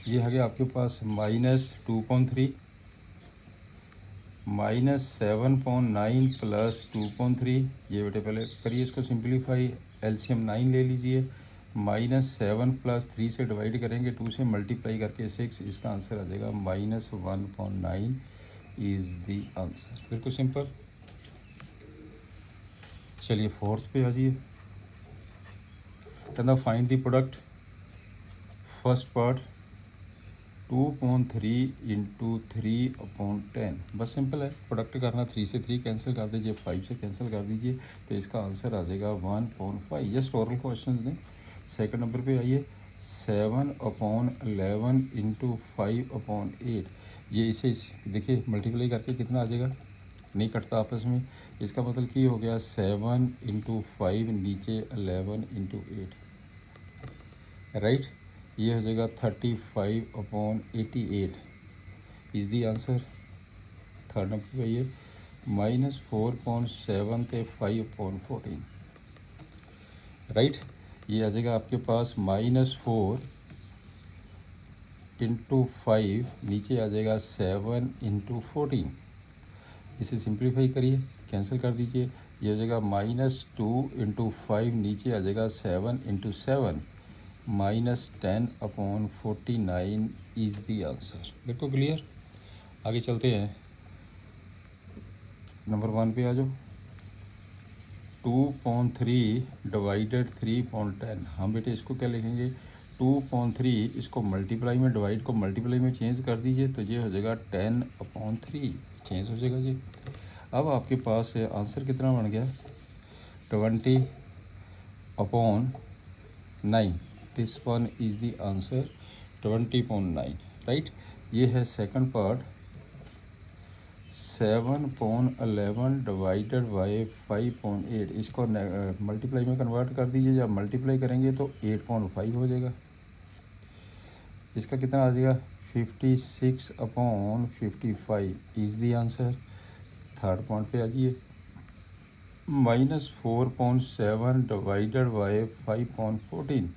A: ये है गया आपके पास -2/3। -7/9 + 2/3, ये बेटे पहले करिए इसको सिंप्लीफाई। एलसीएम 9 ले लीजिए। -7 + 3 से डिवाइड करेंगे, 2 से मल्टीप्लाई करके 6, इसका आंसर आ जाएगा -1/9 इज़ दी आंसर। बिल्कुल सिंपल। चलिए फोर्थ पे आ जाइए। कहना find the product. First part 2/3 × 3/10। बस सिंपल है, प्रोडक्ट करना। 3 से 3 कैंसिल कर दीजिए, 5 से कैंसिल कर दीजिए, तो इसका आंसर आ जाएगा 1/5। जस्ट ओरल क्वेश्चन ने। सेकंड नंबर पे आइए। 7/11 × 5/8। ये इसे देखिए मल्टीप्लाई करके कितना आ जाएगा नहीं कटता आपस में। इसका मतलब की हो गया 7 इंटू 5 नीचे 11 इंटू 8, राइट। ये हो जाएगा 35/88 is the answer. Third number पे ये -4.7 थे 5/14, राइट। ये आ जाएगा आपके पास -4 इंटू 5 नीचे आ जाएगा 7 इंटू 14। इसे सिंप्लीफाई करिए, कैंसिल कर दीजिए। ये हो जाएगा -2 इंटू 5 नीचे आ जाएगा 7 इंटू 7, -10/49 इज़ दी आंसर। बिल्कुल क्लियर। आगे चलते हैं, नंबर 1 पे आ जाओ। 2.3 डिवाइडेड 3.10। हम बेटे इसको क्या लिखेंगे, 2.3 इसको मल्टीप्लाई में, डिवाइड को मल्टीप्लाई में चेंज कर दीजिए तो ये हो जाएगा 10/3 चेंज हो जाएगा जी। अब आपके पास आंसर कितना बन गया, 20/9। This one is the answer 20/9, right. ये है सेकंड पार्ट, 7/11 डिवाइडेड बाई 5.8। इसको मल्टीप्लाई में कन्वर्ट कर दीजिए, जब मल्टीप्लाई करेंगे तो 8.5 हो जाएगा। इसका कितना आ जाएगा, 56/55 is the answer. Third point पे आ जाइए, -4.7 डिवाइडेड बाई 5.14।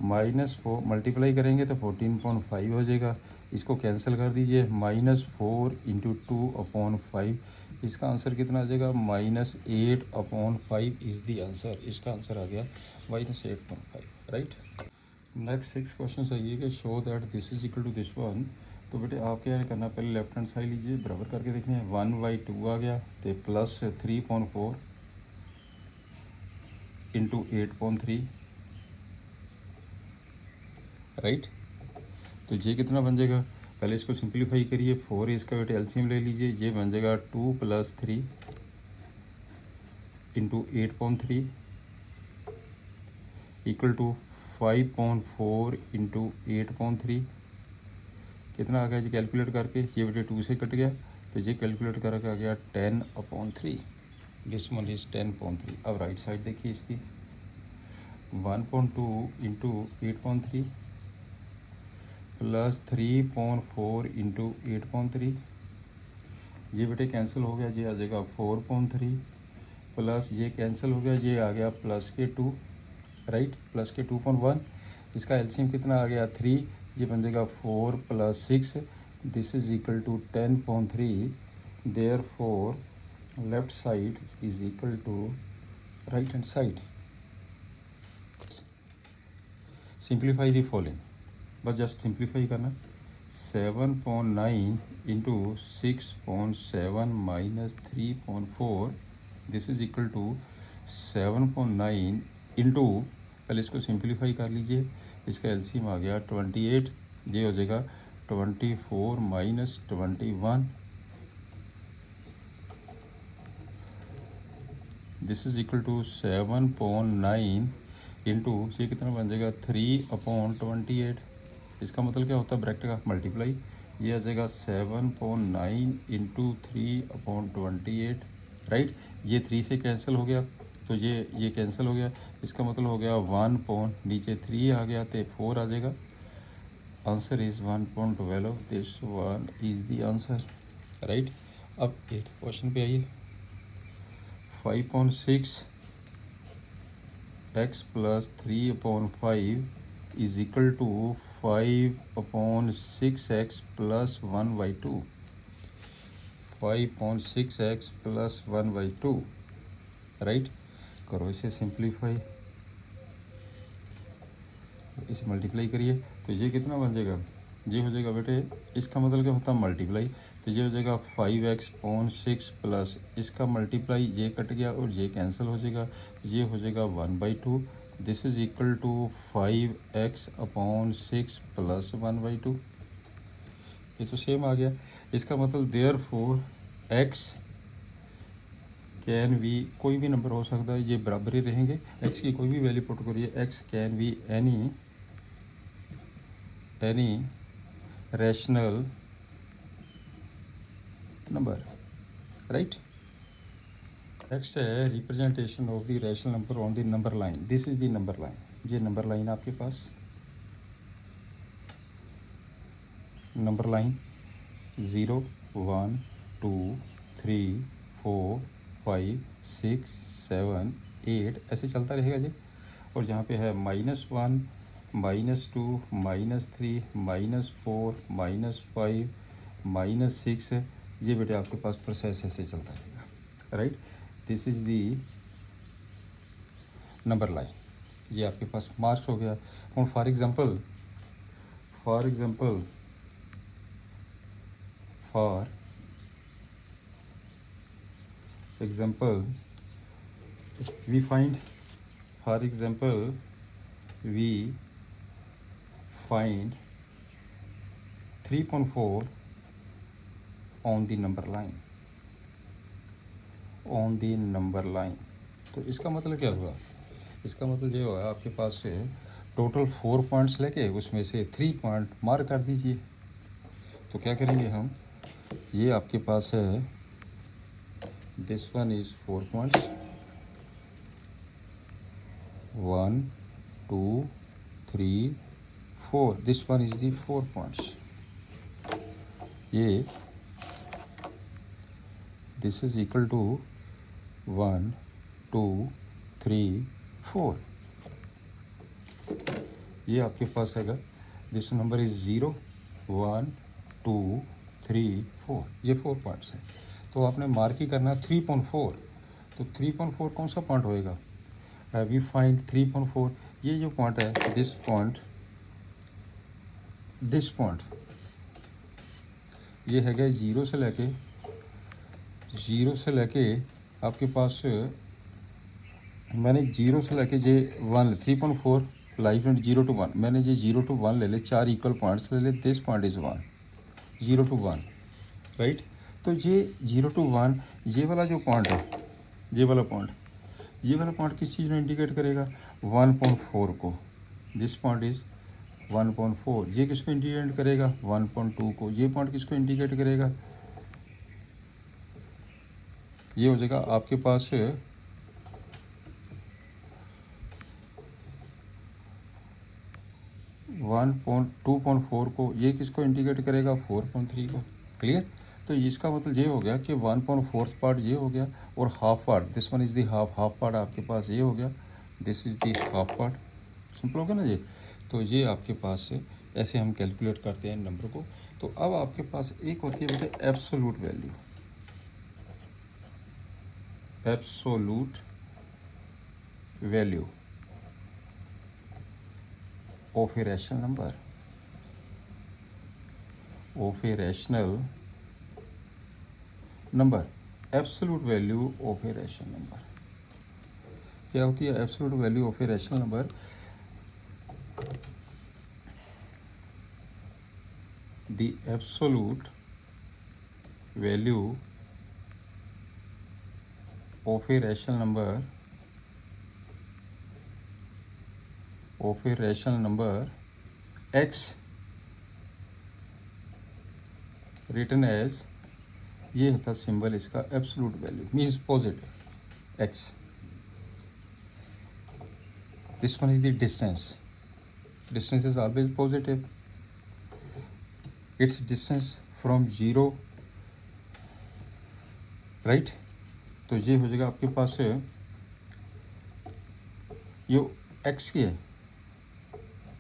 A: -4 मल्टीप्लाई करेंगे तो 14.5 हो जाएगा। इसको कैंसिल कर दीजिए, -4 इंटू 2/5। इसका आंसर कितना आ जाएगा, -8/5 इज़ दी आंसर। इसका आंसर आ गया -8.5, राइट। नेक्स्ट 6 क्वेश्चन आइए कि show that this is equal to this one. तो बेटे आप क्या करना, पहले लेफ्ट हैंड साइड लीजिए, बराबर करके देखने 1/2 आ गया तो प्लस 3.4 इंटू 8.3, राइट। तो ये कितना बन जाएगा, पहले इसको सिंप्लीफाई करिए। 4 इसका बेटे एलसीएम ले लीजिए, ये बन जाएगा 2 + 3 इंटू 8.3 इक्वल टू 5.4 इंटू 8.3। कितना आ गया जी कैलकुलेट करके, ये बेटे 2 से कट गया तो ये कैलकुलेट करके आ गया 10/3। This one is 10/3। अब राइट साइड देखिए इसकी, 1.2 इंटू 8.3 प्लस 3.4 इंटू 8.3। ये बेटे कैंसिल हो गया, ये आ जाएगा 4.3 प्लस ये कैंसिल हो गया, ये आ गया प्लस के 2, राइट, प्लस के 2.1। इसका एलसीएम कितना आ गया 3, ये बन जाएगा 4 + 6। This is equal to 10.3। Therefore left side is equal to right hand side. Simplify the following, बस जस्ट सिंप्लीफाई करना। 7.9 into 6.7 minus 3.4, this is equal to 7.9 into, पहले इसको सिंप्लीफाई कर लीजिए। इसका एलसीएम आ गया 28, ये हो जाएगा 24 minus 21। This is equal to 7.9 into, ये कितना बन जाएगा 3/28। इसका मतलब क्या होता है, ब्रैकेट का मल्टीप्लाई। ये आ जाएगा 7.9 इंटू 3/28, राइट। ये 3 से कैंसिल हो गया तो ये कैंसिल हो गया। इसका मतलब हो गया 1 नीचे 3 आ गया तो 4 आ जाएगा। Answer is 1.12। This one is the answer, right. अब 8th क्वेश्चन पे आइए। 5.6 x plus 3/5 is equal to 5/6x plus 1/2। 5.6x plus 1/2, right. करो इसे सिंप्लीफाई, इसे मल्टीप्लाई करिए तो ये कितना बन जाएगा, ये हो जाएगा बेटे, इसका मतलब क्या होता है मल्टीप्लाई। तो ये हो जाएगा 5x/6 प्लस इसका मल्टीप्लाई, ये कट गया और ये कैंसिल हो जाएगा, ये हो जाएगा 1/2। This is equal to 5x/6 plus 1/2। ये तो सेम आ गया। इसका मतलब therefore x can be, कोई भी नंबर हो सकता है, ये बराबर ही रहेंगे। x की कोई भी वैल्यू पुट करिए, x can be any rational number, right. Next है representation of the rational number on the number line. This is the number line, ये नंबर लाइन आपके पास, नंबर लाइन 0 1 2 3 4 5 6 7 8 ऐसे चलता रहेगा जी। और जहाँ पे है -1 -2 -3 -4 -5 -6, ये बेटे आपके पास प्रोसेस ऐसे चलता रहेगा, right. This is the number line, ये आपके पास मार्क्स हो गया। और for example we find, for example we find 3.4 on the number line, तो इसका मतलब क्या हुआ? इसका मतलब ये हुआ आपके पास से टोटल 4 पॉइंट्स लेके उसमें से 3 पॉइंट मार्क कर दीजिए। तो क्या करेंगे हम, ये आपके पास है, this one is 4 points, 1 2 3 4, this one is the 4 points. ये दिस इज इक्वल टू 1 2 3 4, ये आपके पास हैगा, दिस नंबर इज 0 1 2 3 4, ये 4 पॉइंट्स हैं। तो आपने मार्क ही करना 3.4, तो 3.4 कौन सा पॉइंट होएगा? वी फाइंड 3.4, ये जो पॉइंट है, दिस पॉइंट ये हैगा 0 से लेके आपके पास, मैंने 0 से लेके जे 1 3.4 लाइफ एंड 0 to 1, मैंने जे 0 to 1 ले ले, 4 इक्वल पॉइंट्स ले ले, this point is 1 0 to 1, right. तो ये 0 to 1, ये वाला जो पॉइंट है, ये वाला पॉइंट किस चीज़ में इंडिकेट करेगा? 1.4 को, दिस पॉइंट इज़ 1.4। ये किसको इंडिकेट करेगा? 1.2 को। ये पॉइंट किसको इंडिकेट करेगा? ये हो जाएगा आपके पास 2.4 को। ये किसको इंडिकेट करेगा? 4.3 को। क्लियर? तो इसका मतलब ये हो गया कि 1.4 पार्ट ये हो गया, और half part, this one is the half part आपके पास ये हो गया, this is the half part. Simple हो गया ना ये। तो ये आपके पास से ऐसे हम कैलकुलेट करते हैं नंबर को। तो अब आपके पास एक होती है बेटे absolute value, of a rational number, absolute value of a rational number. क्या होती है absolute value of a rational number? The absolute value of a rational number x written as, ये होता सिंबल इसका absolute value, means positive x। This one is the distance is always positive, it's distance from 0, right. तो ये हो जाएगा आपके पास ये x की है,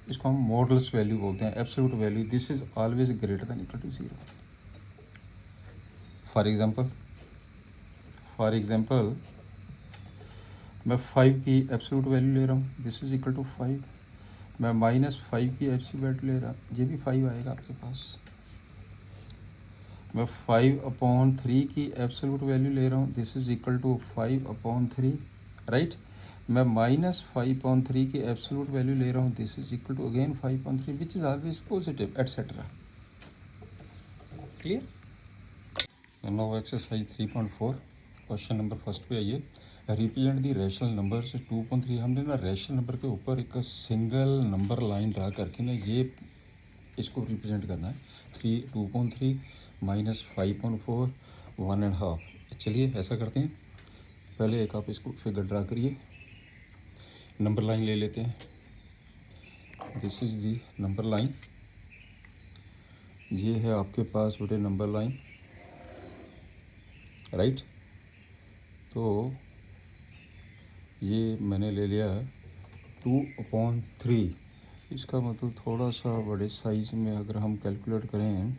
A: इसको हम मॉडल्स वैल्यू बोलते हैं, absolute value. This is always greater than equal to 0। For example मैं 5 की एब्सोल्यूट वैल्यू ले रहा हूँ, दिस इज इक्वल टू 5। मैं -5 की एब्सोल्यूट वैल्यू ले रहा हूँ, ये भी 5 आएगा आपके पास। मैं 5/3 की एब्सोल्यूट वैल्यू ले रहा हूँ, this is equal to 5/3, right. मैं -5/3 की एब्सोल्यूट वैल्यू ले रहा हूँ, this is equal to again 5/3, which is always positive, etcetera. Clear? Now exercise 3.4, question number first पे आइए। रिप्रेजेंट दी रैशनल नंबर से 2.3। हमने ना रैशनल नंबर के ऊपर एक सिंगल नंबर लाइन ड्रा करके ना ये इसको रिप्रेजेंट करना है। 2.3 -5.4 1.5, चलिए ऐसा करते हैं, पहले एक आप इसको फिगर ड्रा करिए, नंबर लाइन ले लेते हैं। This is the number line, ये है आपके पास बेटे नंबर लाइन, राइट। तो ये मैंने ले लिया 2/3, इसका मतलब थोड़ा सा बड़े साइज में अगर हम कैलकुलेट करें,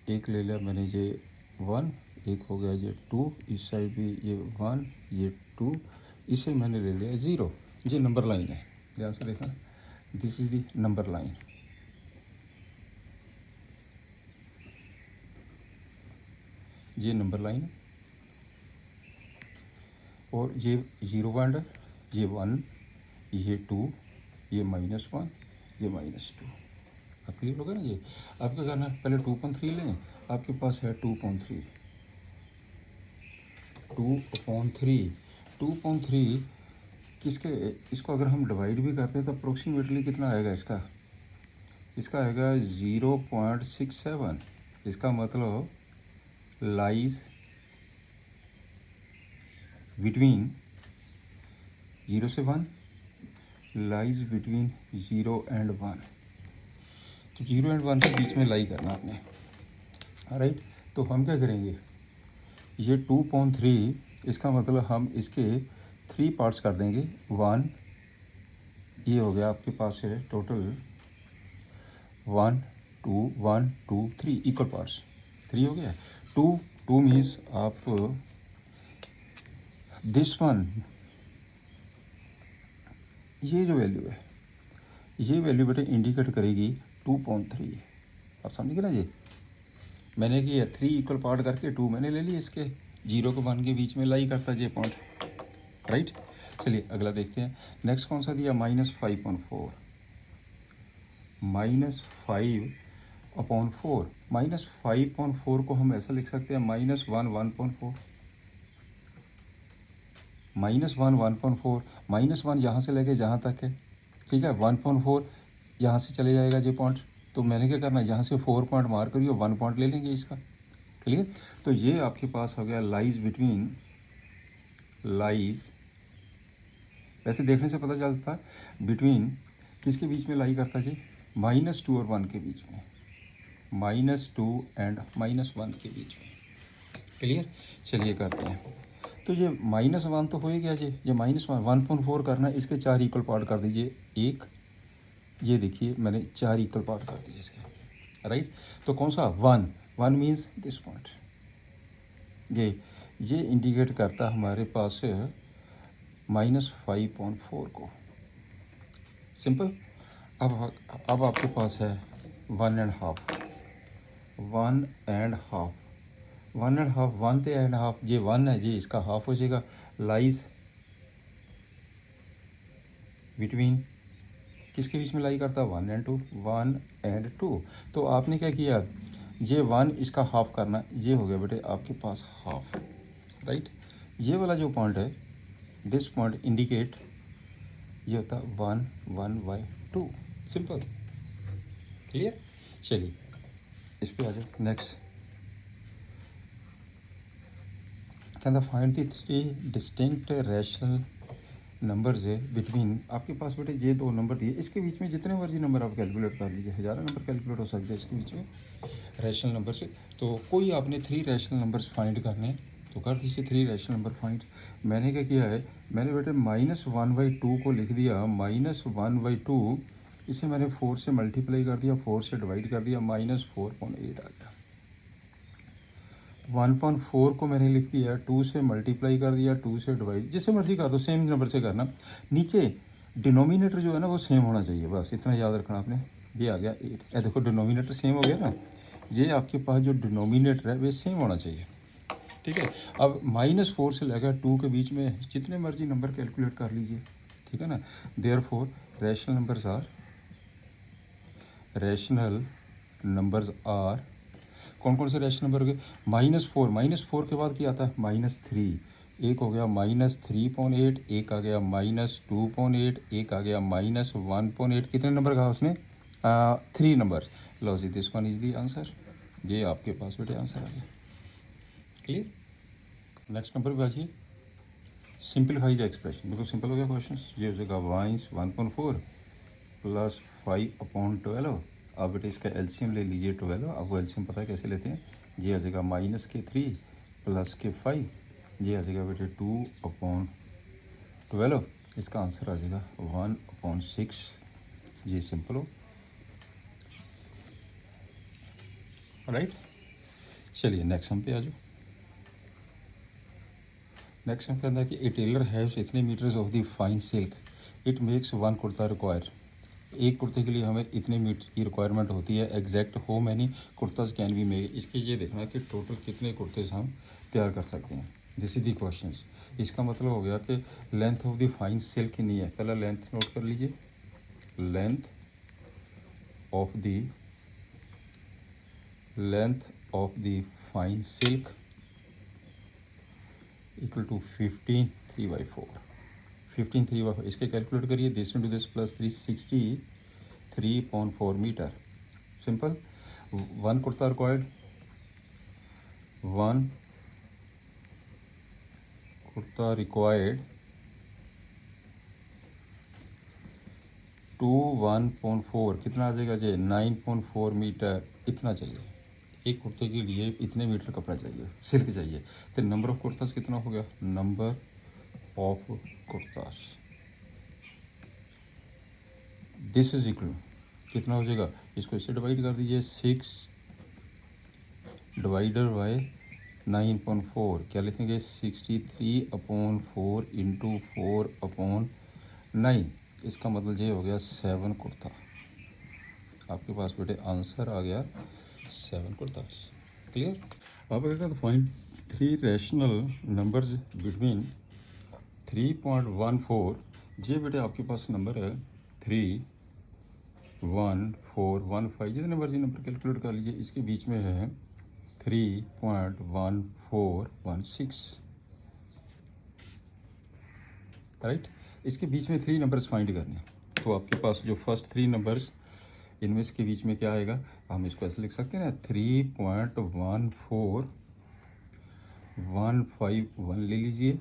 A: एक ले लिया मैंने ये 1, एक हो गया ये 2, इस साइड भी ये 1 ये 2, इसे मैंने ले लिया 0। ये नंबर लाइन है, ध्यान से देखना, this is the number line. ये नंबर लाइन है और ये 0 पॉइंट है, ये 1 ये 2 ये -1 ये -2। अब क्लियर हो गया ना। ये आपका करना है, पहले 2/3 लें, आपके पास है 2/3, 2/3 किसके, इसको अगर हम डिवाइड भी करते हैं तो अप्रोक्सीमेटली कितना आएगा इसका आएगा 0.67। इसका मतलब लाइज बिटवीन 0 से 1, लाइज बिटवीन 0 and 1। तो 0 and 1 के बीच में लाई करना आपने, राइट। तो हम क्या करेंगे, ये 2/3, इसका मतलब हम इसके 3 पार्ट्स कर देंगे। 1, ये हो गया आपके पास है टोटल 1 2 3 इक्वल पार्ट्स, 3 हो गया। 2 मीन्स आप दिस वन, ये जो वैल्यू है, ये वैल्यू बेटे इंडिकेट करेगी 2/3। आप समझ गए ना। ये मैंने किया 3 इक्वल पार्ट करके 2 मैंने ले लिए, इसके 0 को 1 के बीच में लाई करता ये पॉइंट, राइट। चलिए अगला देखते हैं, नेक्स्ट कौन सा दिया, -5/4, -5/4। -5/4 को हम ऐसा लिख सकते हैं -1 1/4, -1 -1 यहाँ से लेके जहाँ तक है, ठीक है। 1/4 यहाँ से चले जाएगा ये पॉइंट, तो मैंने क्या करना है, यहाँ से 4 पॉइंट मार करिए, 1 पॉइंट ले लेंगे इसका, क्लियर। तो ये आपके पास हो गया लाइज बिटवीन, लाइज वैसे देखने से पता चलता है बिटवीन किसके बीच में लाई करता जी, -2 और 1 के बीच में, -2 and -1 के बीच में, क्लियर। चलिए करते हैं, तो ये -1 तो हो ही गया जी, ये -1 1/4 करना है, इसके 4 इक्वल पार्ट कर दीजिए, एक ये देखिए मैंने 4 इक्वल पार्ट कर दिए इसके, राइट। तो कौन सा 1 मीन्स दिस पॉइंट, ये इंडिकेट करता हमारे पास -5/4 को, सिंपल। अब आपके पास है 1.5, 1.5 1 ते एंड हाफ, ये 1 है जी, इसका हाफ हो जाएगा, लाइज बिटवीन किसके बीच में लाई करता है, 1 and 2। तो आपने क्या किया, ये 1 इसका हाफ करना, ये हो गया बेटे आपके पास हाफ, राइट। ये वाला जो पॉइंट है, दिस पॉइंट इंडिकेट, ये होता है 1/2, सिंपल, क्लियर। चलिए इस पे आ जाओ, नेक्स्ट कहता find the 3 distinct rational numbers है बिटवीन, आपके पास बेटे ये 2 नंबर दिए, इसके बीच में जितने मर्जी नंबर आप कैलकुलेट कर लीजिए, हज़ारों नंबर कैलकुलेट हो सकते हैं इसके बीच में रैशनल नंबर से। तो कोई आपने 3 रैशनल नंबर्स फाइंड करने हैं तो कर दीजिए 3 रैशनल नंबर फाइंड। मैंने क्या किया है, मैंने बेटे -1/2 को लिख दिया, -1/2, इसे मैंने 4 से मल्टीप्लाई कर दिया, 4 से डिवाइड कर दिया, -4.8 आ गया। 1/4 को मैंने लिख दिया, 2 से मल्टीप्लाई कर दिया, 2 से डिवाइड, जिससे मर्जी कर दो, सेम नंबर से करना, नीचे डिनोमिनेटर जो है ना वो सेम होना चाहिए, बस इतना याद रखना आपने। ये आ गया 8, ये देखो डिनोमिनेटर सेम हो गया ना, ये आपके पास जो डिनोमिनेटर है वो सेम होना चाहिए, ठीक है। अब -4 से लेकर 2 के बीच में जितने मर्जी नंबर कैलकुलेट कर लीजिए, ठीक है ना। देयरफॉर रैशनल नंबर्स आर कौन कौन से रैशनल नंबर हो गए, -4 के बाद क्या आता है, -3, एक हो गया -3.8, एक आ गया -2.8, एक आ गया -1.8, कितने नंबर कहा उसने, 3 नंबर। लो जी this one is the answer, ये आपके पास बेटे आंसर आ गया, क्लियर। नेक्स्ट नंबर पे आ जाइए, सिंपलीफाई द एक्सप्रेशन। देखो सिंपल हो गया क्वेश्चन, ये हो जाएगा वाइंस 1.4 प्लस 5/12। अब बेटे इसका एलसीएम ले लीजिए 12, आपको एलसीएम पता है कैसे लेते हैं। ये आ जाएगा -3 प्लस के 5, ये आ जाएगा बेटे 2/12। इसका आंसर आ जाएगा 1/6। ये सिंपल हो, राइट। चलिए नेक्स्ट सम पे आ जाओ। नेक्स्ट सम कहता है कि ए टेलर हैज़ इतने metres of the fine silk, it makes 1 kurta require. एक कुर्ते के लिए हमें इतने मीटर की रिक्वायरमेंट होती है, एग्जैक्ट हो many kurtas can be made. इसके ये देखना है कि टोटल कितने कुर्तेज हम तैयार कर सकते हैं। This is the question. इसका मतलब हो गया कि length of the fine silk नहीं है, पहला लेंथ नोट कर लीजिए। Length of the fine silk equal to 15 3/4। 15 3/4 इसके कैलकुलेट करिए, this into this plus 363.4 metre. Simple. 1 kurta required, 1 kurta required to 1.4 कितना आ जाएगा जी, 9.4 मीटर। इतना चाहिए एक कुर्ते के लिए, इतने मीटर कपड़ा चाहिए, सिल्क चाहिए। तो नंबर ऑफ कुर्तास कितना हो गया, number of kurtas this is equal कितना हो जाएगा, इसको इससे डिवाइड कर दीजिए, 6 डिवाइडर बाय 9.4 क्या लिखेंगे, 63/4 इंटू 4/9। इसका मतलब ये हो गया 7 कुर्ता। आपके पास बेटे आंसर आ गया 7 कुर्तास। क्लियर। अब अगर फाइंड 3 रैशनल नंबर्स बिटवीन 3.14, ये बेटे आपके पास नंबर है 3, 1, 4, 1, 5, जितने मर्जी नंबर कैलकुलेट कर लीजिए। इसके बीच में है 3.1416, राइट। इसके बीच में 3 नंबर्स फाइंड करने हैं। तो आपके पास जो फर्स्ट 3 नंबर्स, इनमें इसके बीच में क्या आएगा, हम इसको ऐसे लिख सकते हैं ना, 3.14151 ले लीजिए,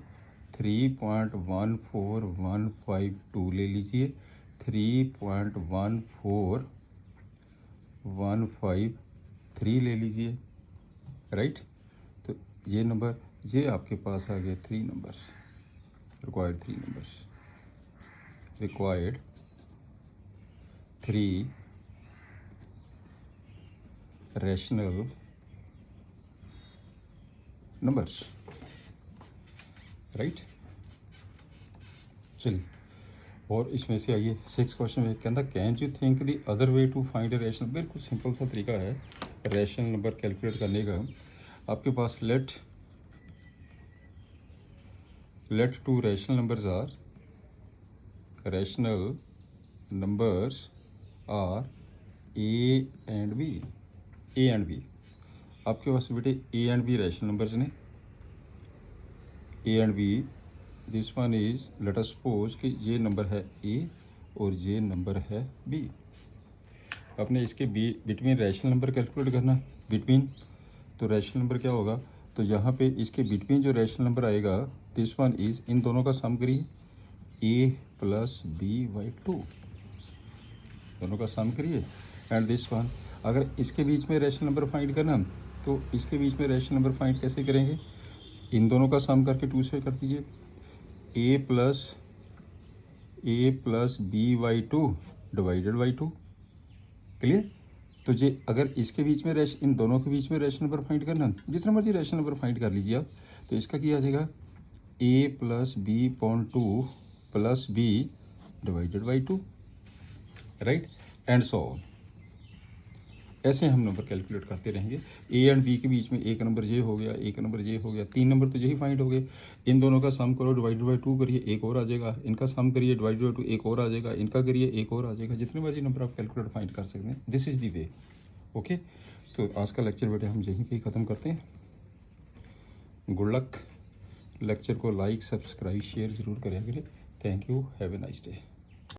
A: 3.14152 ले लीजिए, 3.14153 ले लीजिए, राइट। तो ये नंबर, ये आपके पास आ गए 3 numbers, required 3 numbers, required 3 rational numbers, right. चलिए और इसमें से आइए 6 क्वेश्चन में कहता, can you think the other way to find a rational. बिल्कुल सिंपल सा तरीका है रैशनल नंबर कैलकुलेट करने का। आपके पास let 2 rational numbers are a and b. आपके पास बेटे a and b rational numbers ने, a and b. This one is, let us suppose कि ये नंबर है ए और ये नंबर है बी। आपने इसके बिटवीन रैशनल नंबर कैलकुलेट करना, बिटवीन। तो रैशनल नंबर क्या होगा, तो यहाँ पे इसके बिटवीन जो रैशनल नंबर आएगा, दिस वन इज, इन दोनों का सम करिए, a प्लस b/2, दोनों का सम करिए। एंड दिस वन, अगर इसके बीच में रैशनल नंबर फाइंड करना, तो इसके बीच में रैशनल नंबर फाइंड कैसे करेंगे, इन दोनों का सम करके 2 से कर दीजिए, a plus b/2 divided by 2। Clear. तो ये अगर इसके बीच में इन दोनों के बीच में रैशनल नंबर फाइंड करना, जितना मर्जी रैशनल नंबर फाइंड कर लीजिए आप। तो इसका क्या आ जाएगा, a plus b/2 plus b divided by 2, right. And so on. ऐसे हम नंबर कैलकुलेट करते रहेंगे। ए एंड बी के बीच में एक नंबर ये हो गया, एक नंबर ये हो गया, 3 नंबर तो यही फाइंड हो गए। इन दोनों का सम करो, डिवाइडेड बाई 2 करिए, एक और आ जाएगा। इनका सम करिए, डिवाइडेड बाई 2, एक और आ जाएगा। इनका करिए, एक और आ जाएगा। जितने मर्जी नंबर आप कैलकुलेट फाइंड कर सकते हैं। This is the way. Okay, तो आज का लेक्चर बेटे हम यहीं पे ख़त्म करते हैं। Good luck. लेक्चर को लाइक, सब्सक्राइब, शेयर ज़रूर करें। Thank you, have a nice day.